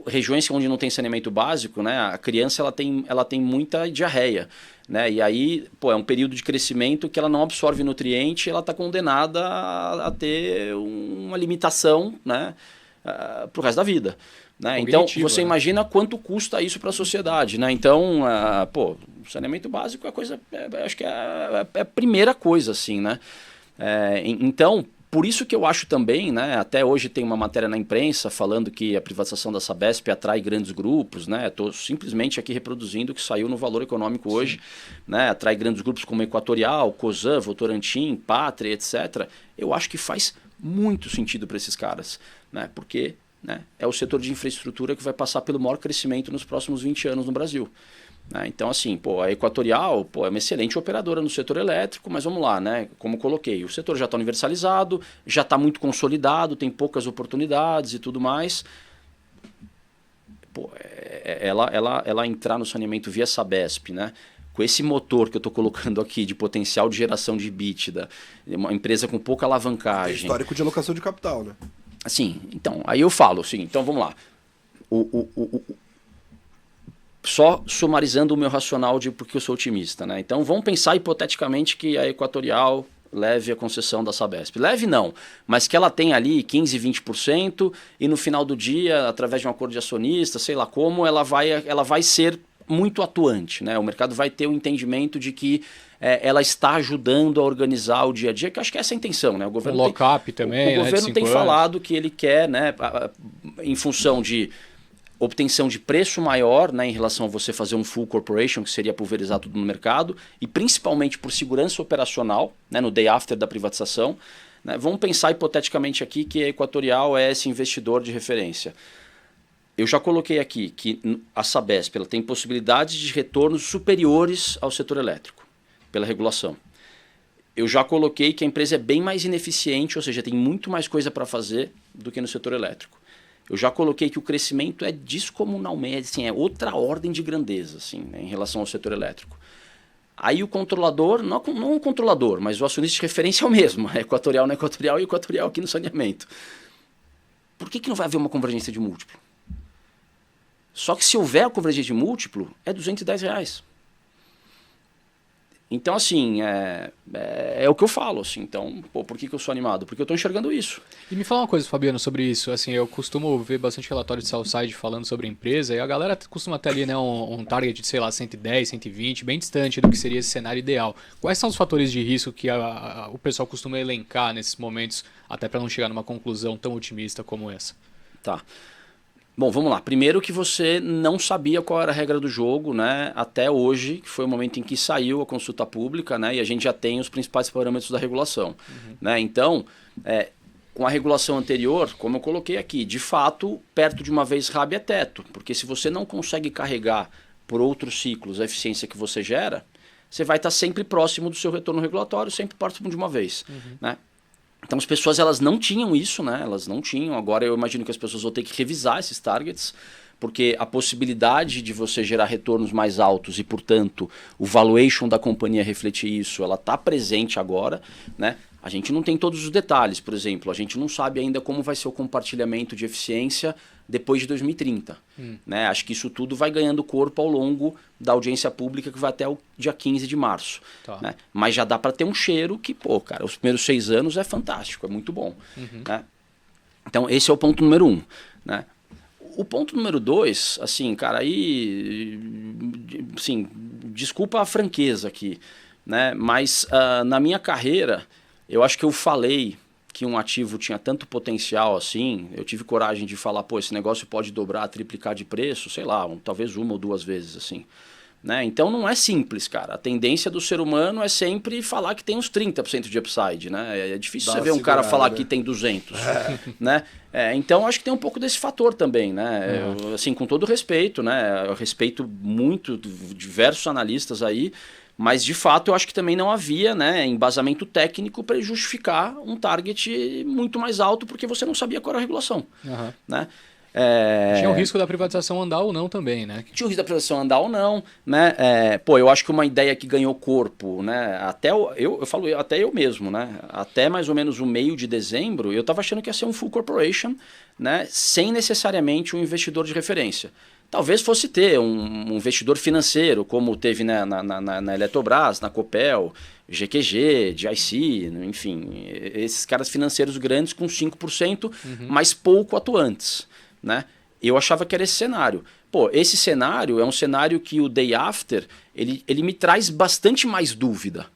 regiões onde não tem saneamento básico, né, a criança ela tem muita diarreia. Né? E aí, é um período de crescimento que ela não absorve nutriente, ela está condenada a ter uma limitação, né, para o resto da vida. Né? Então, você imagina quanto custa isso para a sociedade. Né? Então, o saneamento básico é a coisa, acho que é a primeira coisa, assim, né? Então, por isso que eu acho também, né, até hoje tem uma matéria na imprensa falando que a privatização da Sabesp atrai grandes grupos, né? Estou simplesmente aqui reproduzindo o que saiu no Valor Econômico hoje, né? Atrai grandes grupos como Equatorial, Cosan, Votorantim, Pátria, etc. Eu acho que faz muito sentido para esses caras, né? Porque, né, é o setor de infraestrutura que vai passar pelo maior crescimento nos próximos 20 anos no Brasil. Então, assim, a Equatorial é uma excelente operadora no setor elétrico, mas vamos lá, né? Como coloquei, o setor já está universalizado, já está muito consolidado, tem poucas oportunidades e tudo mais. Ela entrar no saneamento via Sabesp, né? Com esse motor que eu estou colocando aqui de potencial de geração de EBITDA, uma empresa com pouca alavancagem. É histórico de alocação de capital, né? Assim, então, aí eu falo assim, então vamos lá. Só sumarizando o meu racional de porque eu sou otimista, né? Então vamos pensar hipoteticamente que a Equatorial leve a concessão da Sabesp. Leve não, mas que ela tem ali 15%, 20% e no final do dia, através de um acordo de acionista, sei lá como, ela vai ser muito atuante, né? O mercado vai ter o entendimento de que ela está ajudando a organizar o dia a dia, que eu acho que essa é a intenção, né? O governo lock-up também, o governo tem falado que ele quer, né, em função de obtenção de preço maior, né, em relação a você fazer um full corporation, que seria pulverizar tudo no mercado, e principalmente por segurança operacional, né, no day after da privatização. Né? Vamos pensar hipoteticamente aqui que a Equatorial é esse investidor de referência. Eu já coloquei aqui que a Sabesp ela tem possibilidades de retornos superiores ao setor elétrico, pela regulação. Eu já coloquei que a empresa é bem mais ineficiente, ou seja, tem muito mais coisa para fazer do que no setor elétrico. Eu já coloquei que o crescimento é descomunalmente, assim, é outra ordem de grandeza, assim, né, em relação ao setor elétrico. Aí o controlador, não o controlador, mas o acionista de referência é o mesmo, é Equatorial na Equatorial e Equatorial aqui no saneamento. Por que não vai haver uma convergência de múltiplo? Só que se houver a convergência de múltiplo, é R$210. Então, assim, é o que eu falo, assim. Então, por que eu sou animado? Porque eu estou enxergando isso. E me fala uma coisa, Fabiano, sobre isso. Assim, eu costumo ver bastante relatório de Southside falando sobre a empresa, e a galera costuma ter ali, né, um target de, sei lá, 110, 120, bem distante do que seria esse cenário ideal. Quais são os fatores de risco que o pessoal costuma elencar nesses momentos, até para não chegar numa conclusão tão otimista como essa? Tá. Bom, vamos lá. Primeiro que você não sabia qual era a regra do jogo, né, até hoje, que foi o momento em que saiu a consulta pública, né, e a gente já tem os principais parâmetros da regulação. Uhum. Né? Então, com a regulação anterior, como eu coloquei aqui, de fato, perto de uma vez rabi é teto, porque se você não consegue carregar por outros ciclos a eficiência que você gera, você vai estar sempre próximo do seu retorno regulatório, sempre próximo de uma vez. Uhum. Né? Então as pessoas elas não tinham isso, né? Elas não tinham. Agora eu imagino que as pessoas vão ter que revisar esses targets, porque a possibilidade de você gerar retornos mais altos e, portanto, o valuation da companhia refletir isso, ela está presente agora, né? A gente não tem todos os detalhes, por exemplo, a gente não sabe ainda como vai ser o compartilhamento de eficiência depois de 2030. Né? Acho que isso tudo vai ganhando corpo ao longo da audiência pública que vai até o dia 15 de março. Tá. Né? Mas já dá para ter um cheiro que, pô, cara, os primeiros 6 anos é fantástico, é muito bom. Né? Então, esse é o ponto número 1. Né? O ponto número 2, assim, cara, aí, assim, desculpa a franqueza aqui, né? Mas na minha carreira, eu acho que eu falei que um ativo tinha tanto potencial assim, eu tive coragem de falar, pô, esse negócio pode dobrar, triplicar de preço, sei lá, talvez 1 ou 2 vezes, assim. Né? Então não é simples, cara. A tendência do ser humano é sempre falar que tem uns 30% de upside, né? É difícil você ver um cara falar que tem 200, né? Então acho que tem um pouco desse fator também, né? Assim, com todo respeito, né? Eu respeito muito diversos analistas aí, mas de fato eu acho que também não havia, né, embasamento técnico para justificar um target muito mais alto porque você não sabia qual era a regulação, né? Tinha o risco da privatização andar ou não também, né? Tinha o risco da privatização andar ou não, né? Pô, eu acho que uma ideia que ganhou corpo, né? Até eu falo até eu mesmo, né? Até mais ou menos o meio de dezembro, eu estava achando que ia ser um full corporation, né? Sem necessariamente um investidor de referência. Talvez fosse ter um investidor financeiro, como teve na Eletrobras, na Copel, GQG, GIC, enfim, esses caras financeiros grandes com 5%, mas pouco atuantes. Né? Eu achava que era esse cenário. Pô, esse cenário é um cenário que o day after ele me traz bastante mais dúvida.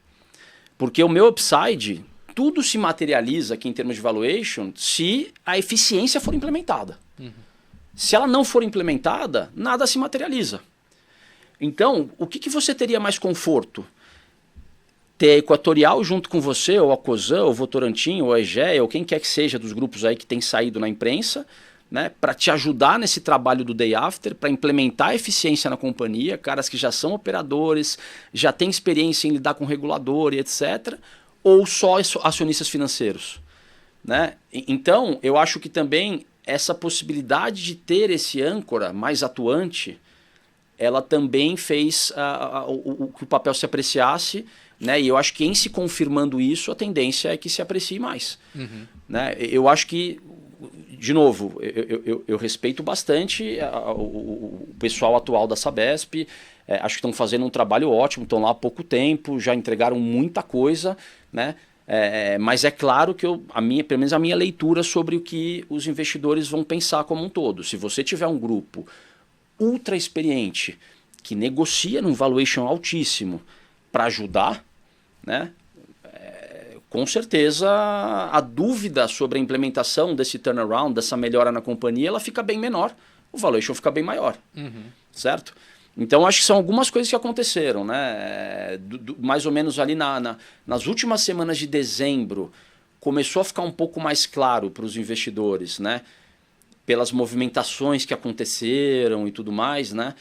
Porque o meu upside, tudo se materializa aqui em termos de valuation se a eficiência for implementada. Se ela não for implementada, nada se materializa. Então, o que você teria mais conforto? Ter a Equatorial junto com você, ou a Cosan, ou o Votorantim, ou a Egea, ou quem quer que seja dos grupos aí que tem saído na imprensa, né, para te ajudar nesse trabalho do day after, para implementar a eficiência na companhia, caras que já são operadores, já têm experiência em lidar com regulador e etc., ou só acionistas financeiros. Né? Então, eu acho que também essa possibilidade de ter esse âncora mais atuante, ela também fez que o papel se apreciasse, né? E eu acho que em se confirmando isso, a tendência é que se aprecie mais. Né? Eu acho que, de novo, eu respeito bastante o pessoal atual da Sabesp, acho que estão fazendo um trabalho ótimo, estão lá há pouco tempo, já entregaram muita coisa, né? Mas é claro que pelo menos a minha leitura sobre o que os investidores vão pensar como um todo. Se você tiver um grupo ultra experiente que negocia num valuation altíssimo para ajudar, né? Com certeza a dúvida sobre a implementação desse turnaround, dessa melhora na companhia, ela fica bem menor, o valuation fica bem maior, certo? Então acho que são algumas coisas que aconteceram, né? Mais ou menos ali nas últimas semanas de dezembro começou a ficar um pouco mais claro para os investidores, né? Pelas movimentações que aconteceram e tudo mais, né?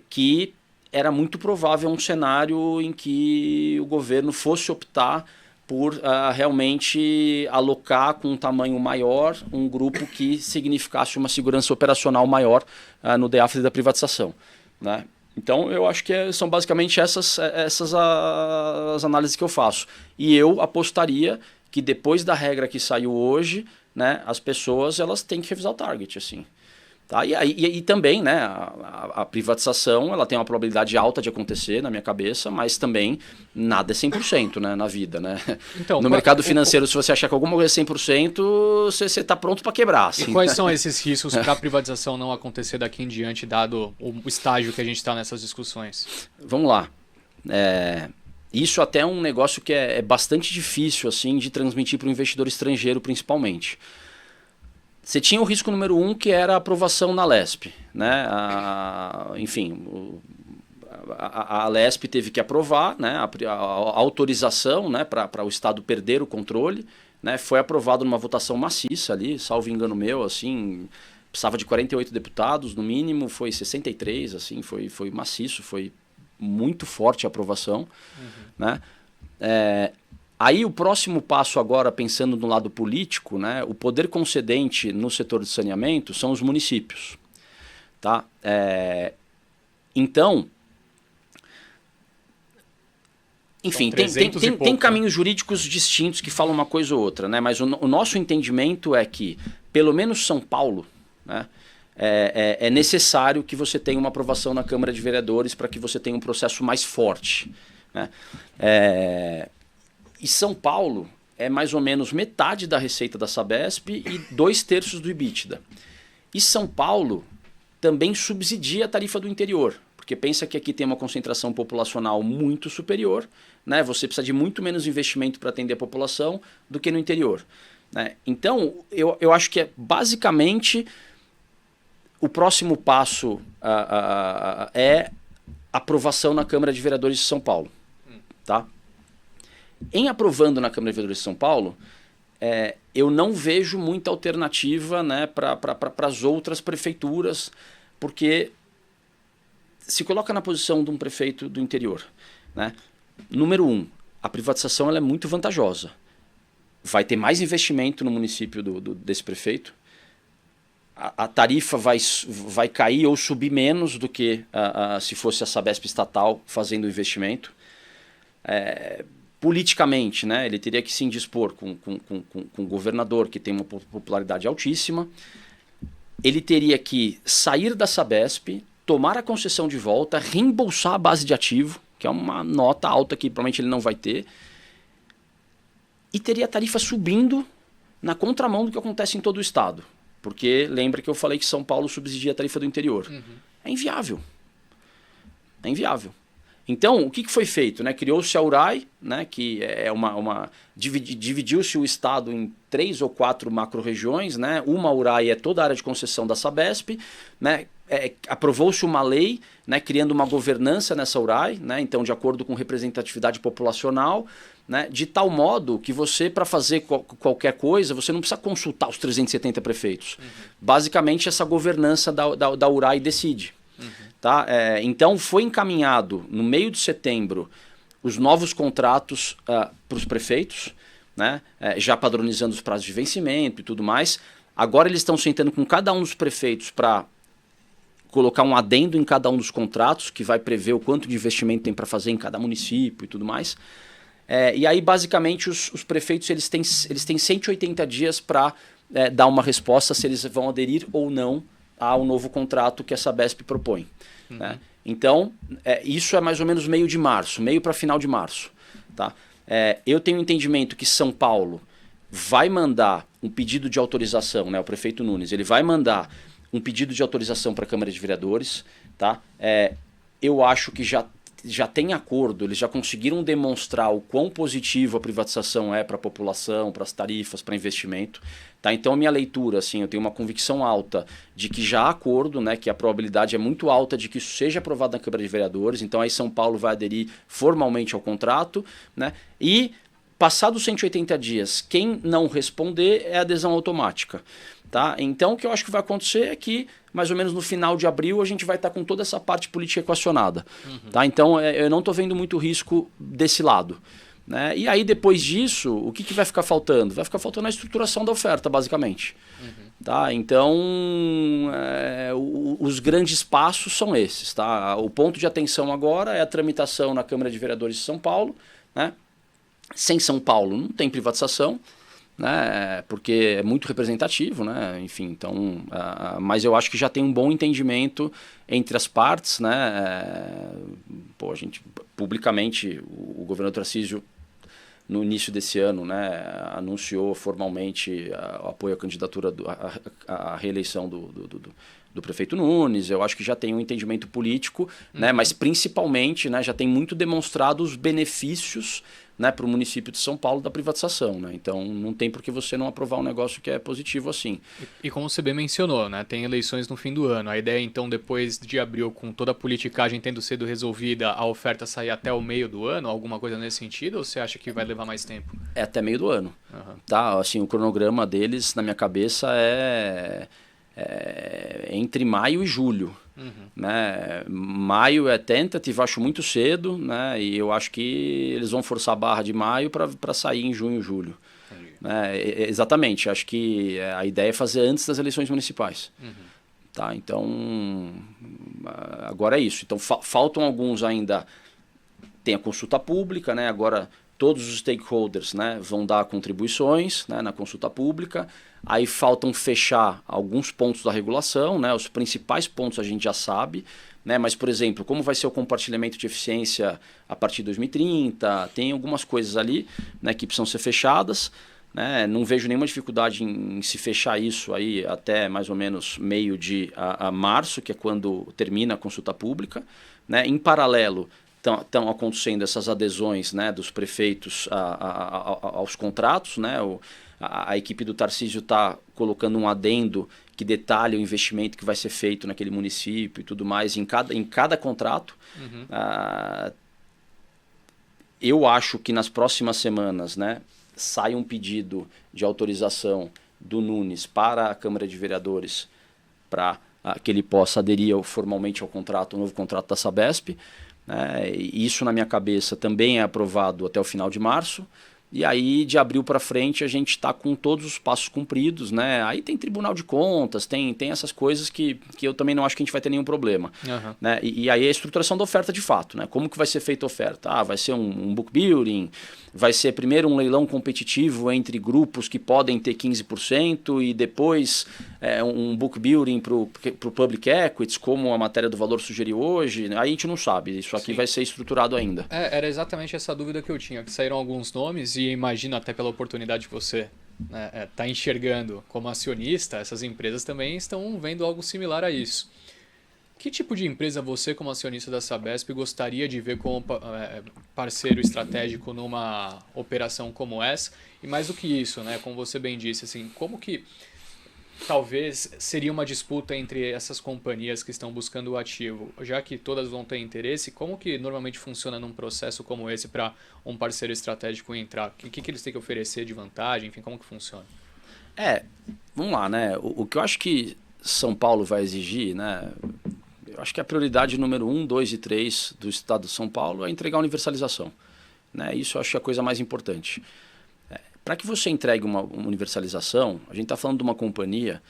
Que era muito provável um cenário em que o governo fosse optar por realmente alocar com um tamanho maior um grupo que significasse uma segurança operacional maior no day after da privatização. Né? Então eu acho que são basicamente essas as análises que eu faço. E eu apostaria que depois da regra que saiu hoje, né, as pessoas elas têm que revisar o target, assim. Tá? E também, né, a privatização ela tem uma probabilidade alta de acontecer na minha cabeça, mas também nada é 100%, né, na vida. Né? Então, no mercado financeiro, se você achar que alguma coisa é 100%, você está pronto para quebrar. Assim. E quais são esses riscos para a privatização não acontecer daqui em diante, dado o estágio que a gente está nessas discussões? Vamos lá. Isso até é um negócio que é bastante difícil assim, de transmitir para o investidor estrangeiro, principalmente. Você tinha o risco número 1, que era a aprovação na LESP. Né? A LESP teve que aprovar, né? a autorização, né? para o Estado perder o controle. Né? Foi aprovado numa votação maciça ali, salvo engano meu, assim, precisava de 48 deputados no mínimo, foi 63, assim, foi maciço, foi muito forte a aprovação. Né? Aí o próximo passo agora, pensando no lado político, né, o poder concedente no setor de saneamento são os municípios. Tá? Então, Enfim, São tem caminhos jurídicos distintos que falam uma coisa ou outra, né? Mas o nosso entendimento é que, pelo menos São Paulo, né, é necessário que você tenha uma aprovação na Câmara de Vereadores para que você tenha um processo mais forte, né? E São Paulo é mais ou menos metade da receita da Sabesp e 2/3 do EBITDA. E São Paulo também subsidia a tarifa do interior, porque pensa que aqui tem uma concentração populacional muito superior, né? Você precisa de muito menos investimento para atender a população do que no interior, né? Então, eu acho que basicamente o próximo passo é aprovação na Câmara de Vereadores de São Paulo. Tá? Em aprovando na Câmara de Vereadores de São Paulo, eu não vejo muita alternativa, né, para as outras prefeituras, porque se coloca na posição de um prefeito do interior, né? Número 1, a privatização ela é muito vantajosa. Vai ter mais investimento no município desse prefeito. A tarifa vai cair ou subir menos do que se fosse a Sabesp estatal fazendo o investimento. Politicamente, né, ele teria que se indispor com o governador, que tem uma popularidade altíssima. Ele teria que sair da Sabesp, tomar a concessão de volta, reembolsar a base de ativo, que é uma nota alta que provavelmente ele não vai ter, e teria a tarifa subindo na contramão do que acontece em todo o estado. Porque lembra que eu falei que São Paulo subsidia a tarifa do interior. Uhum. É inviável. É inviável. Então, o que foi feito? Né? Criou-se a URAI, né? Que é dividiu-se o estado em 3 ou 4 macro-regiões. Né? Uma URAI é toda a área de concessão da Sabesp. Né? Aprovou-se uma lei, né? Criando uma governança nessa URAI, né? Então, de acordo com representatividade populacional, né? De tal modo que você, para fazer qualquer coisa, você não precisa consultar os 370 prefeitos. Uhum. Basicamente, essa governança da URAI decide. Uhum. Tá? Então, foi encaminhado, no meio de setembro, os novos contratos para os prefeitos, né? Já padronizando os prazos de vencimento e tudo mais. Agora eles estão sentando com cada um dos prefeitos para colocar um adendo em cada um dos contratos, que vai prever o quanto de investimento tem para fazer em cada município e tudo mais. E aí, basicamente, os prefeitos eles têm 180 dias para dar uma resposta se eles vão aderir ou não ao novo contrato que a Sabesp propõe. Uhum. Né? Então, isso é mais ou menos meio de março, meio para final de março. Tá? Eu tenho entendimento que São Paulo vai mandar um pedido de autorização, né? O prefeito Nunes, ele vai mandar um pedido de autorização para a Câmara de Vereadores. Tá? Eu acho que já tem acordo, eles já conseguiram demonstrar o quão positivo a privatização é para a população, para as tarifas, para investimento. Tá? Então, a minha leitura, assim, eu tenho uma convicção alta de que já há acordo, né, que a probabilidade é muito alta de que isso seja aprovado na Câmara de Vereadores. Então, aí São Paulo vai aderir formalmente ao contrato. Né? E, passados 180 dias, quem não responder é adesão automática. Tá? Então, o que eu acho que vai acontecer é que, mais ou menos no final de abril, a gente vai estar com toda essa parte política equacionada. Uhum. Tá? Então, eu não estou vendo muito risco desse lado. Né? E aí, depois disso, o que vai ficar faltando? Vai ficar faltando a estruturação da oferta, basicamente. Uhum. Tá? Então, os grandes passos são esses. Tá? O ponto de atenção agora é a tramitação na Câmara de Vereadores de São Paulo. Né? Sem São Paulo não tem privatização. Né, porque é muito representativo, né, enfim, então, mas eu acho que já tem um bom entendimento entre as partes, né, a gente, publicamente, o governador Tarcísio, no início desse ano, né, anunciou formalmente o apoio à candidatura, à reeleição do prefeito Nunes. Eu acho que já tem um entendimento político, né, mas principalmente, né, já tem muito demonstrado os benefícios, né, para o município de São Paulo da privatização. Né? Então, não tem por que você não aprovar um negócio que é positivo assim. E como você bem mencionou, né, tem eleições no fim do ano. A ideia, então, depois de abril, com toda a politicagem tendo sido resolvida, a oferta sair até o meio do ano? Alguma coisa nesse sentido? Ou você acha que vai levar mais tempo? É até meio do ano. Uhum. Tá? Assim, o cronograma deles, na minha cabeça, entre maio e julho. Uhum. Né? Maio é tentativa, acho muito cedo, né? E eu acho que eles vão forçar a barra de maio para sair em junho, julho. Né? Exatamente, acho que a ideia é fazer antes das eleições municipais. Uhum. Tá? Então, agora é isso. Então, faltam alguns ainda tem a consulta pública, né? Agora todos os stakeholders, né, vão dar contribuições, né, na consulta pública. Aí faltam fechar alguns pontos da regulação, né? Os principais pontos a gente já sabe, né? Mas, por exemplo, como vai ser o compartilhamento de eficiência a partir de 2030, tem algumas coisas ali, né, que precisam ser fechadas, né? Não vejo nenhuma dificuldade em se fechar isso aí até mais ou menos meio de a março, que é quando termina a consulta pública, né? Em paralelo, estão acontecendo essas adesões, né, dos prefeitos aos contratos, né? A equipe do Tarcísio está colocando um adendo que detalha o investimento que vai ser feito naquele município e tudo mais em cada contrato. Uhum. Eu acho que nas próximas semanas, né, sai um pedido de autorização do Nunes para a Câmara de Vereadores para que ele possa aderir formalmente ao contrato, ao novo contrato da Sabesp. E isso, na minha cabeça, também é aprovado até o final de março. E aí, de abril para frente, a gente está com todos os passos cumpridos, né? Aí tem Tribunal de Contas, tem essas coisas que eu também não acho que a gente vai ter nenhum problema. Uhum. Né? E aí a estruturação da oferta de fato, né? Como que vai ser feita a oferta? Vai ser um book building, vai ser primeiro um leilão competitivo entre grupos que podem ter 15% e depois um book building para o public equities, como a matéria do Valor sugeriu hoje. Aí a gente não sabe, isso aqui vai ser estruturado ainda. Era exatamente essa dúvida que eu tinha, que saíram alguns nomes e imagino até pela oportunidade que você está enxergando como acionista, essas empresas também estão vendo algo similar a isso. Que tipo de empresa você, como acionista da Sabesp, gostaria de ver como parceiro estratégico numa operação como essa? E mais do que isso, né, como você bem disse, assim, como que talvez seria uma disputa entre essas companhias que estão buscando o ativo, já que todas vão ter interesse, como que normalmente funciona num processo como esse para um parceiro estratégico entrar? O que eles têm que oferecer de vantagem? Enfim, como que funciona? Vamos lá, né? O que eu acho que São Paulo vai exigir, né? Eu acho que a prioridade número 1, 2 e 3 do Estado de São Paulo é entregar a universalização, né? Isso eu acho que é a coisa mais importante. Para que você entregue uma universalização, a gente está falando de uma companhia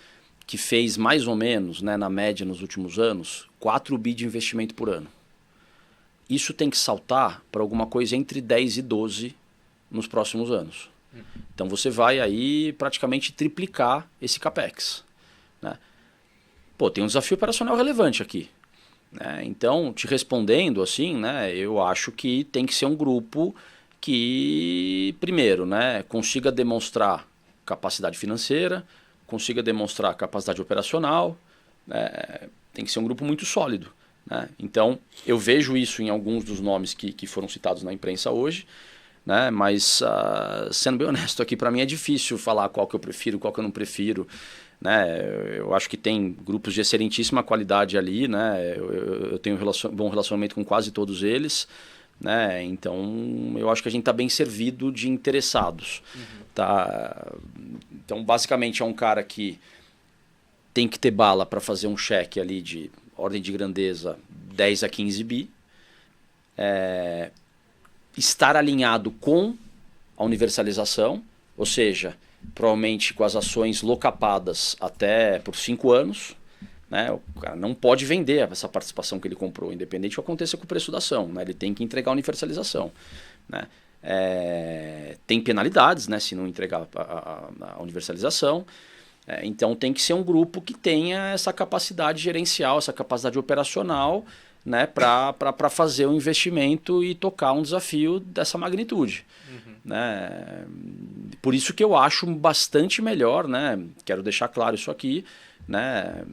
que fez mais ou menos, né, na média nos últimos anos, 4 bi de investimento por ano. Isso tem que saltar para alguma coisa entre 10 e 12 nos próximos anos. Então você vai aí praticamente triplicar esse capex, né? Tem um desafio operacional relevante aqui, né? Então, te respondendo assim, né, eu acho que tem que ser um grupo que, primeiro, né, consiga demonstrar capacidade financeira, consiga demonstrar capacidade operacional, tem que ser um grupo muito sólido, né? Então, eu vejo isso em alguns dos nomes que foram citados na imprensa hoje, né? Mas, sendo bem honesto aqui, para mim é difícil falar qual que eu prefiro, qual que eu não prefiro, né? Eu acho que tem grupos de excelentíssima qualidade ali, né? Eu tenho bom relacionamento com quase todos eles, né? Então eu acho que a gente está bem servido de interessados. Tá? Então basicamente é um cara que tem que ter bala para fazer um cheque ali de ordem de grandeza 10 a 15 bi, estar alinhado com a universalização, ou seja, provavelmente com as ações locapadas até por 5 anos, né? O cara não pode vender essa participação que ele comprou, independente do que aconteça com o preço da ação, né? Ele tem que entregar a universalização, né? Tem penalidades, né, se não entregar a universalização. Então tem que ser um grupo que tenha essa capacidade gerencial, essa capacidade operacional, né, para fazer o investimento e tocar um desafio dessa magnitude. Né? Por isso que eu acho bastante melhor, né, quero deixar claro isso aqui, né,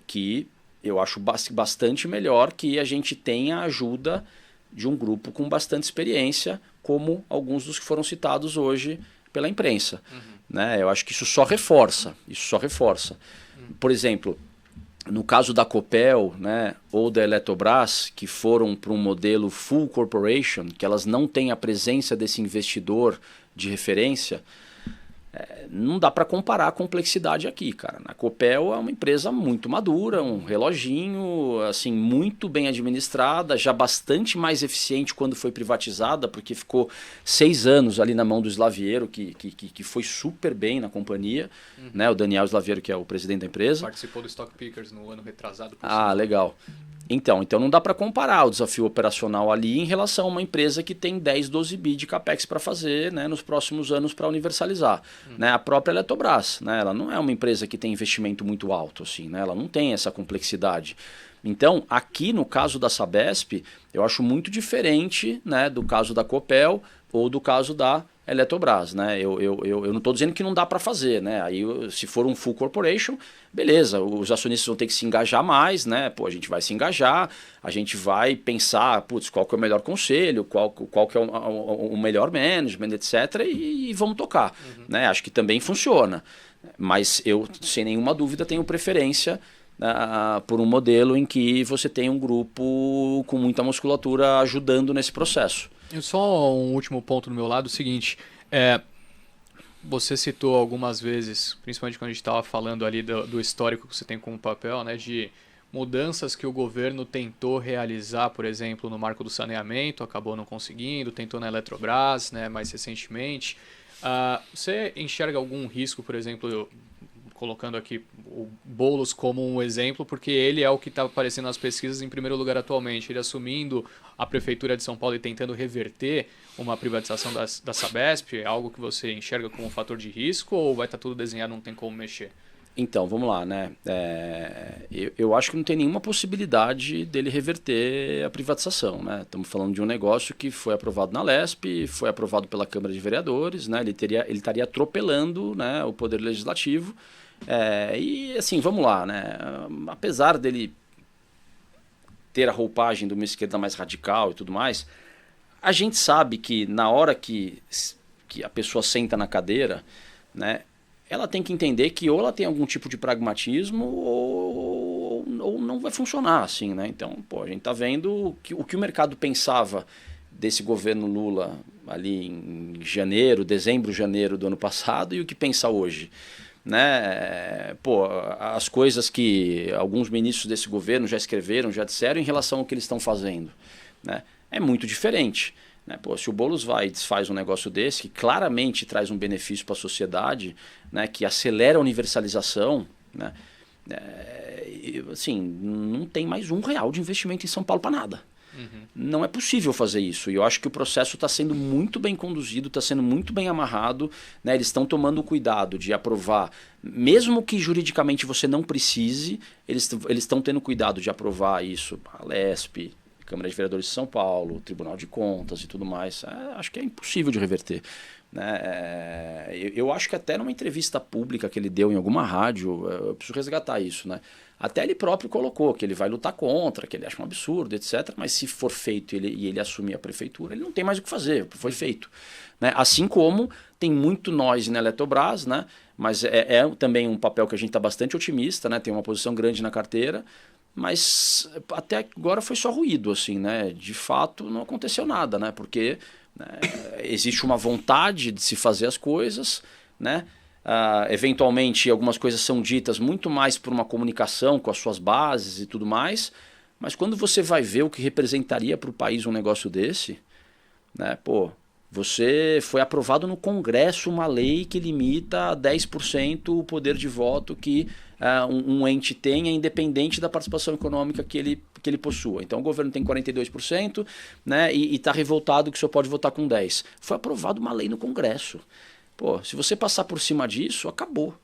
que eu acho bastante melhor que a gente tenha a ajuda de um grupo com bastante experiência, como alguns dos que foram citados hoje pela imprensa. Né? Eu acho que isso só reforça. Por exemplo, no caso da Copel, né, ou da Eletrobras, que foram para um modelo full corporation, que elas não têm a presença desse investidor de referência, não dá para comparar a complexidade aqui, cara. A Copel é uma empresa muito madura, um reloginho, assim, muito bem administrada, já bastante mais eficiente quando foi privatizada, porque ficou 6 anos ali na mão do Slaviero, que foi super bem na companhia, né? O Daniel Slaviero, que é o presidente da empresa. Participou do Stock Pickers no ano retrasado. Legal. Então não dá para comparar o desafio operacional ali em relação a uma empresa que tem 10, 12 bi de capex para fazer, né, nos próximos anos para universalizar. Né? A própria Eletrobras, né, ela não é uma empresa que tem investimento muito alto, assim, né, ela não tem essa complexidade. Então, aqui no caso da Sabesp, eu acho muito diferente, né, do caso da Copel ou do caso da Eletrobras, né? Eu não estou dizendo que não dá para fazer, né? Aí, se for um full corporation, beleza, os acionistas vão ter que se engajar mais, né? Pô, a gente vai se engajar, a gente vai pensar, putz, qual que é o melhor conselho, qual que é o melhor management, etc. E vamos tocar, né? Acho que também funciona, mas eu, sem nenhuma dúvida, tenho preferência por um modelo em que você tem um grupo com muita musculatura ajudando nesse processo. E só um último ponto do meu lado, o seguinte, você citou algumas vezes, principalmente quando a gente estava falando ali do histórico que você tem com o papel, né, de mudanças que o governo tentou realizar, por exemplo, no marco do saneamento, acabou não conseguindo, tentou na Eletrobras, né, mais recentemente. Você enxerga algum risco, por exemplo, colocando aqui o Boulos como um exemplo, porque ele é o que está aparecendo nas pesquisas em primeiro lugar atualmente. Ele assumindo a Prefeitura de São Paulo e tentando reverter uma privatização da Sabesp, é algo que você enxerga como um fator de risco ou vai estar tudo desenhado, não tem como mexer? Então, vamos lá, né? Eu acho que não tem nenhuma possibilidade dele reverter a privatização, né? Estamos falando de um negócio que foi aprovado na Lesp, foi aprovado pela Câmara de Vereadores, né? Ele estaria atropelando, né, o Poder Legislativo. E assim, vamos lá, né? Apesar dele ter a roupagem de uma esquerda mais radical e tudo mais, a gente sabe que na hora que a pessoa senta na cadeira, né, ela tem que entender que ou ela tem algum tipo de pragmatismo ou não vai funcionar assim, né? Então, pô, a gente tá vendo o que o mercado pensava desse governo Lula ali em dezembro, janeiro do ano passado e o que pensa hoje. Né? Pô, as coisas que alguns ministros desse governo já escreveram, já disseram em relação ao que eles estão fazendo, né? É muito diferente, né? Pô, se o Boulos vai e desfaz um negócio desse, que claramente traz um benefício para a sociedade, né? Que acelera a universalização, né? Assim, não tem mais R$1 de investimento em São Paulo para nada. Não é possível fazer isso. E eu acho que o processo está sendo muito bem conduzido, está sendo muito bem amarrado, né? Eles estão tomando cuidado de aprovar, mesmo que juridicamente você não precise, eles estão tendo cuidado de aprovar isso. A Lesp, Câmara de Vereadores de São Paulo, Tribunal de Contas e tudo mais. Acho que é impossível de reverter. Né? Eu acho que até numa entrevista pública que ele deu em alguma rádio, eu preciso resgatar isso, né? Até ele próprio colocou que ele vai lutar contra, que ele acha um absurdo, etc. Mas se for feito e ele assumir a prefeitura, ele não tem mais o que fazer, foi feito. Né? Assim como tem muito nós na Eletrobras, né? Mas é também um papel que a gente está bastante otimista, né? Tem uma posição grande na carteira, mas até agora foi só ruído, assim, né? De fato não aconteceu nada, né? Porque existe uma vontade de se fazer as coisas, né? Eventualmente algumas coisas são ditas muito mais por uma comunicação com as suas bases e tudo mais, mas quando você vai ver o que representaria para o país um negócio desse, né, pô, você foi aprovado no Congresso uma lei que limita a 10% o poder de voto que um ente tenha, independente da participação econômica que ele possua. Então o governo tem 42%, né, e está revoltado que só pode votar com 10%. Foi aprovada uma lei no Congresso. Pô, se você passar por cima disso, acabou.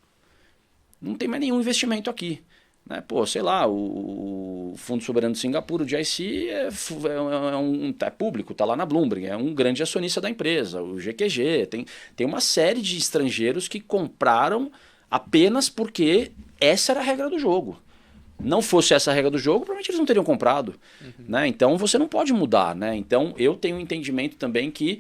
Não tem mais nenhum investimento aqui. Né? Pô, sei lá, o Fundo Soberano de Singapura, o GIC, é público, está lá na Bloomberg, é um grande acionista da empresa, o GQG, tem uma série de estrangeiros que compraram apenas porque essa era a regra do jogo. Não fosse essa a regra do jogo, provavelmente eles não teriam comprado. Né? Então você não pode mudar. Né? Então eu tenho um entendimento também que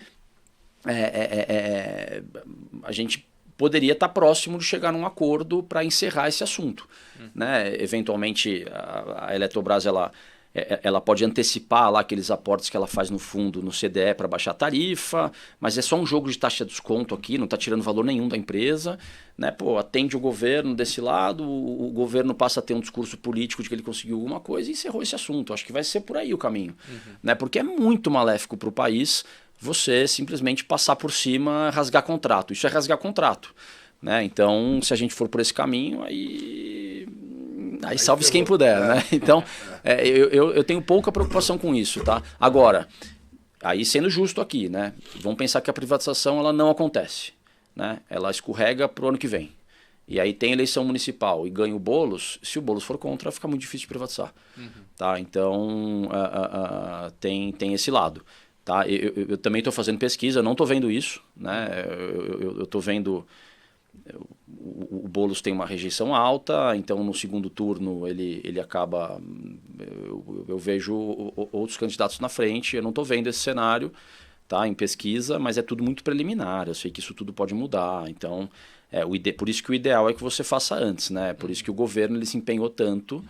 a gente poderia estar próximo de chegar num acordo para encerrar esse assunto. Né? Eventualmente, a Eletrobras ela pode antecipar lá aqueles aportes que ela faz no fundo, no CDE, para baixar a tarifa, mas é só um jogo de taxa de desconto aqui, não está tirando valor nenhum da empresa. Né? Pô, atende o governo desse lado, o governo passa a ter um discurso político de que ele conseguiu alguma coisa e encerrou esse assunto. Acho que vai ser por aí o caminho. Né? Porque é muito maléfico para o país você simplesmente passar por cima, rasgar contrato. Isso é rasgar contrato. Né? Então, se a gente for por esse caminho, aí Aí salve-se quem puder, né? Então, eu tenho pouca preocupação com isso, tá? Agora, aí sendo justo aqui, né? Vamos pensar que a privatização ela não acontece, né? Ela escorrega para o ano que vem. E aí tem eleição municipal e ganha o Boulos, se o Boulos for contra, fica muito difícil de privatizar. Tá? Então, tem esse lado. Tá? Eu também estou fazendo pesquisa, não estou vendo isso. Né? Eu estou vendo... O Boulos tem uma rejeição alta, então no segundo turno ele acaba... Eu vejo outros candidatos na frente, eu não estou vendo esse cenário, tá, em pesquisa, mas é tudo muito preliminar, eu sei que isso tudo pode mudar, então... por isso que o ideal é que você faça antes, né? Por isso que o governo ele se empenhou tanto,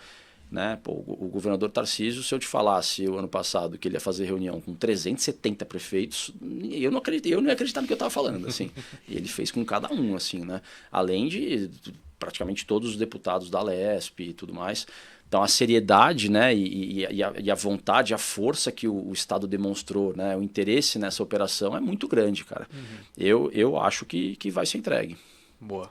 né? Pô, o governador Tarcísio, se eu te falasse o ano passado que ele ia fazer reunião com 370 prefeitos, eu não ia acreditar no que eu estava falando, assim. E ele fez com cada um, assim, né? Além de praticamente todos os deputados da Lesp e tudo mais. Então a seriedade, né, e a vontade, a força que o Estado demonstrou, né, o interesse nessa operação é muito grande, cara. Eu acho que vai ser entregue. Boa.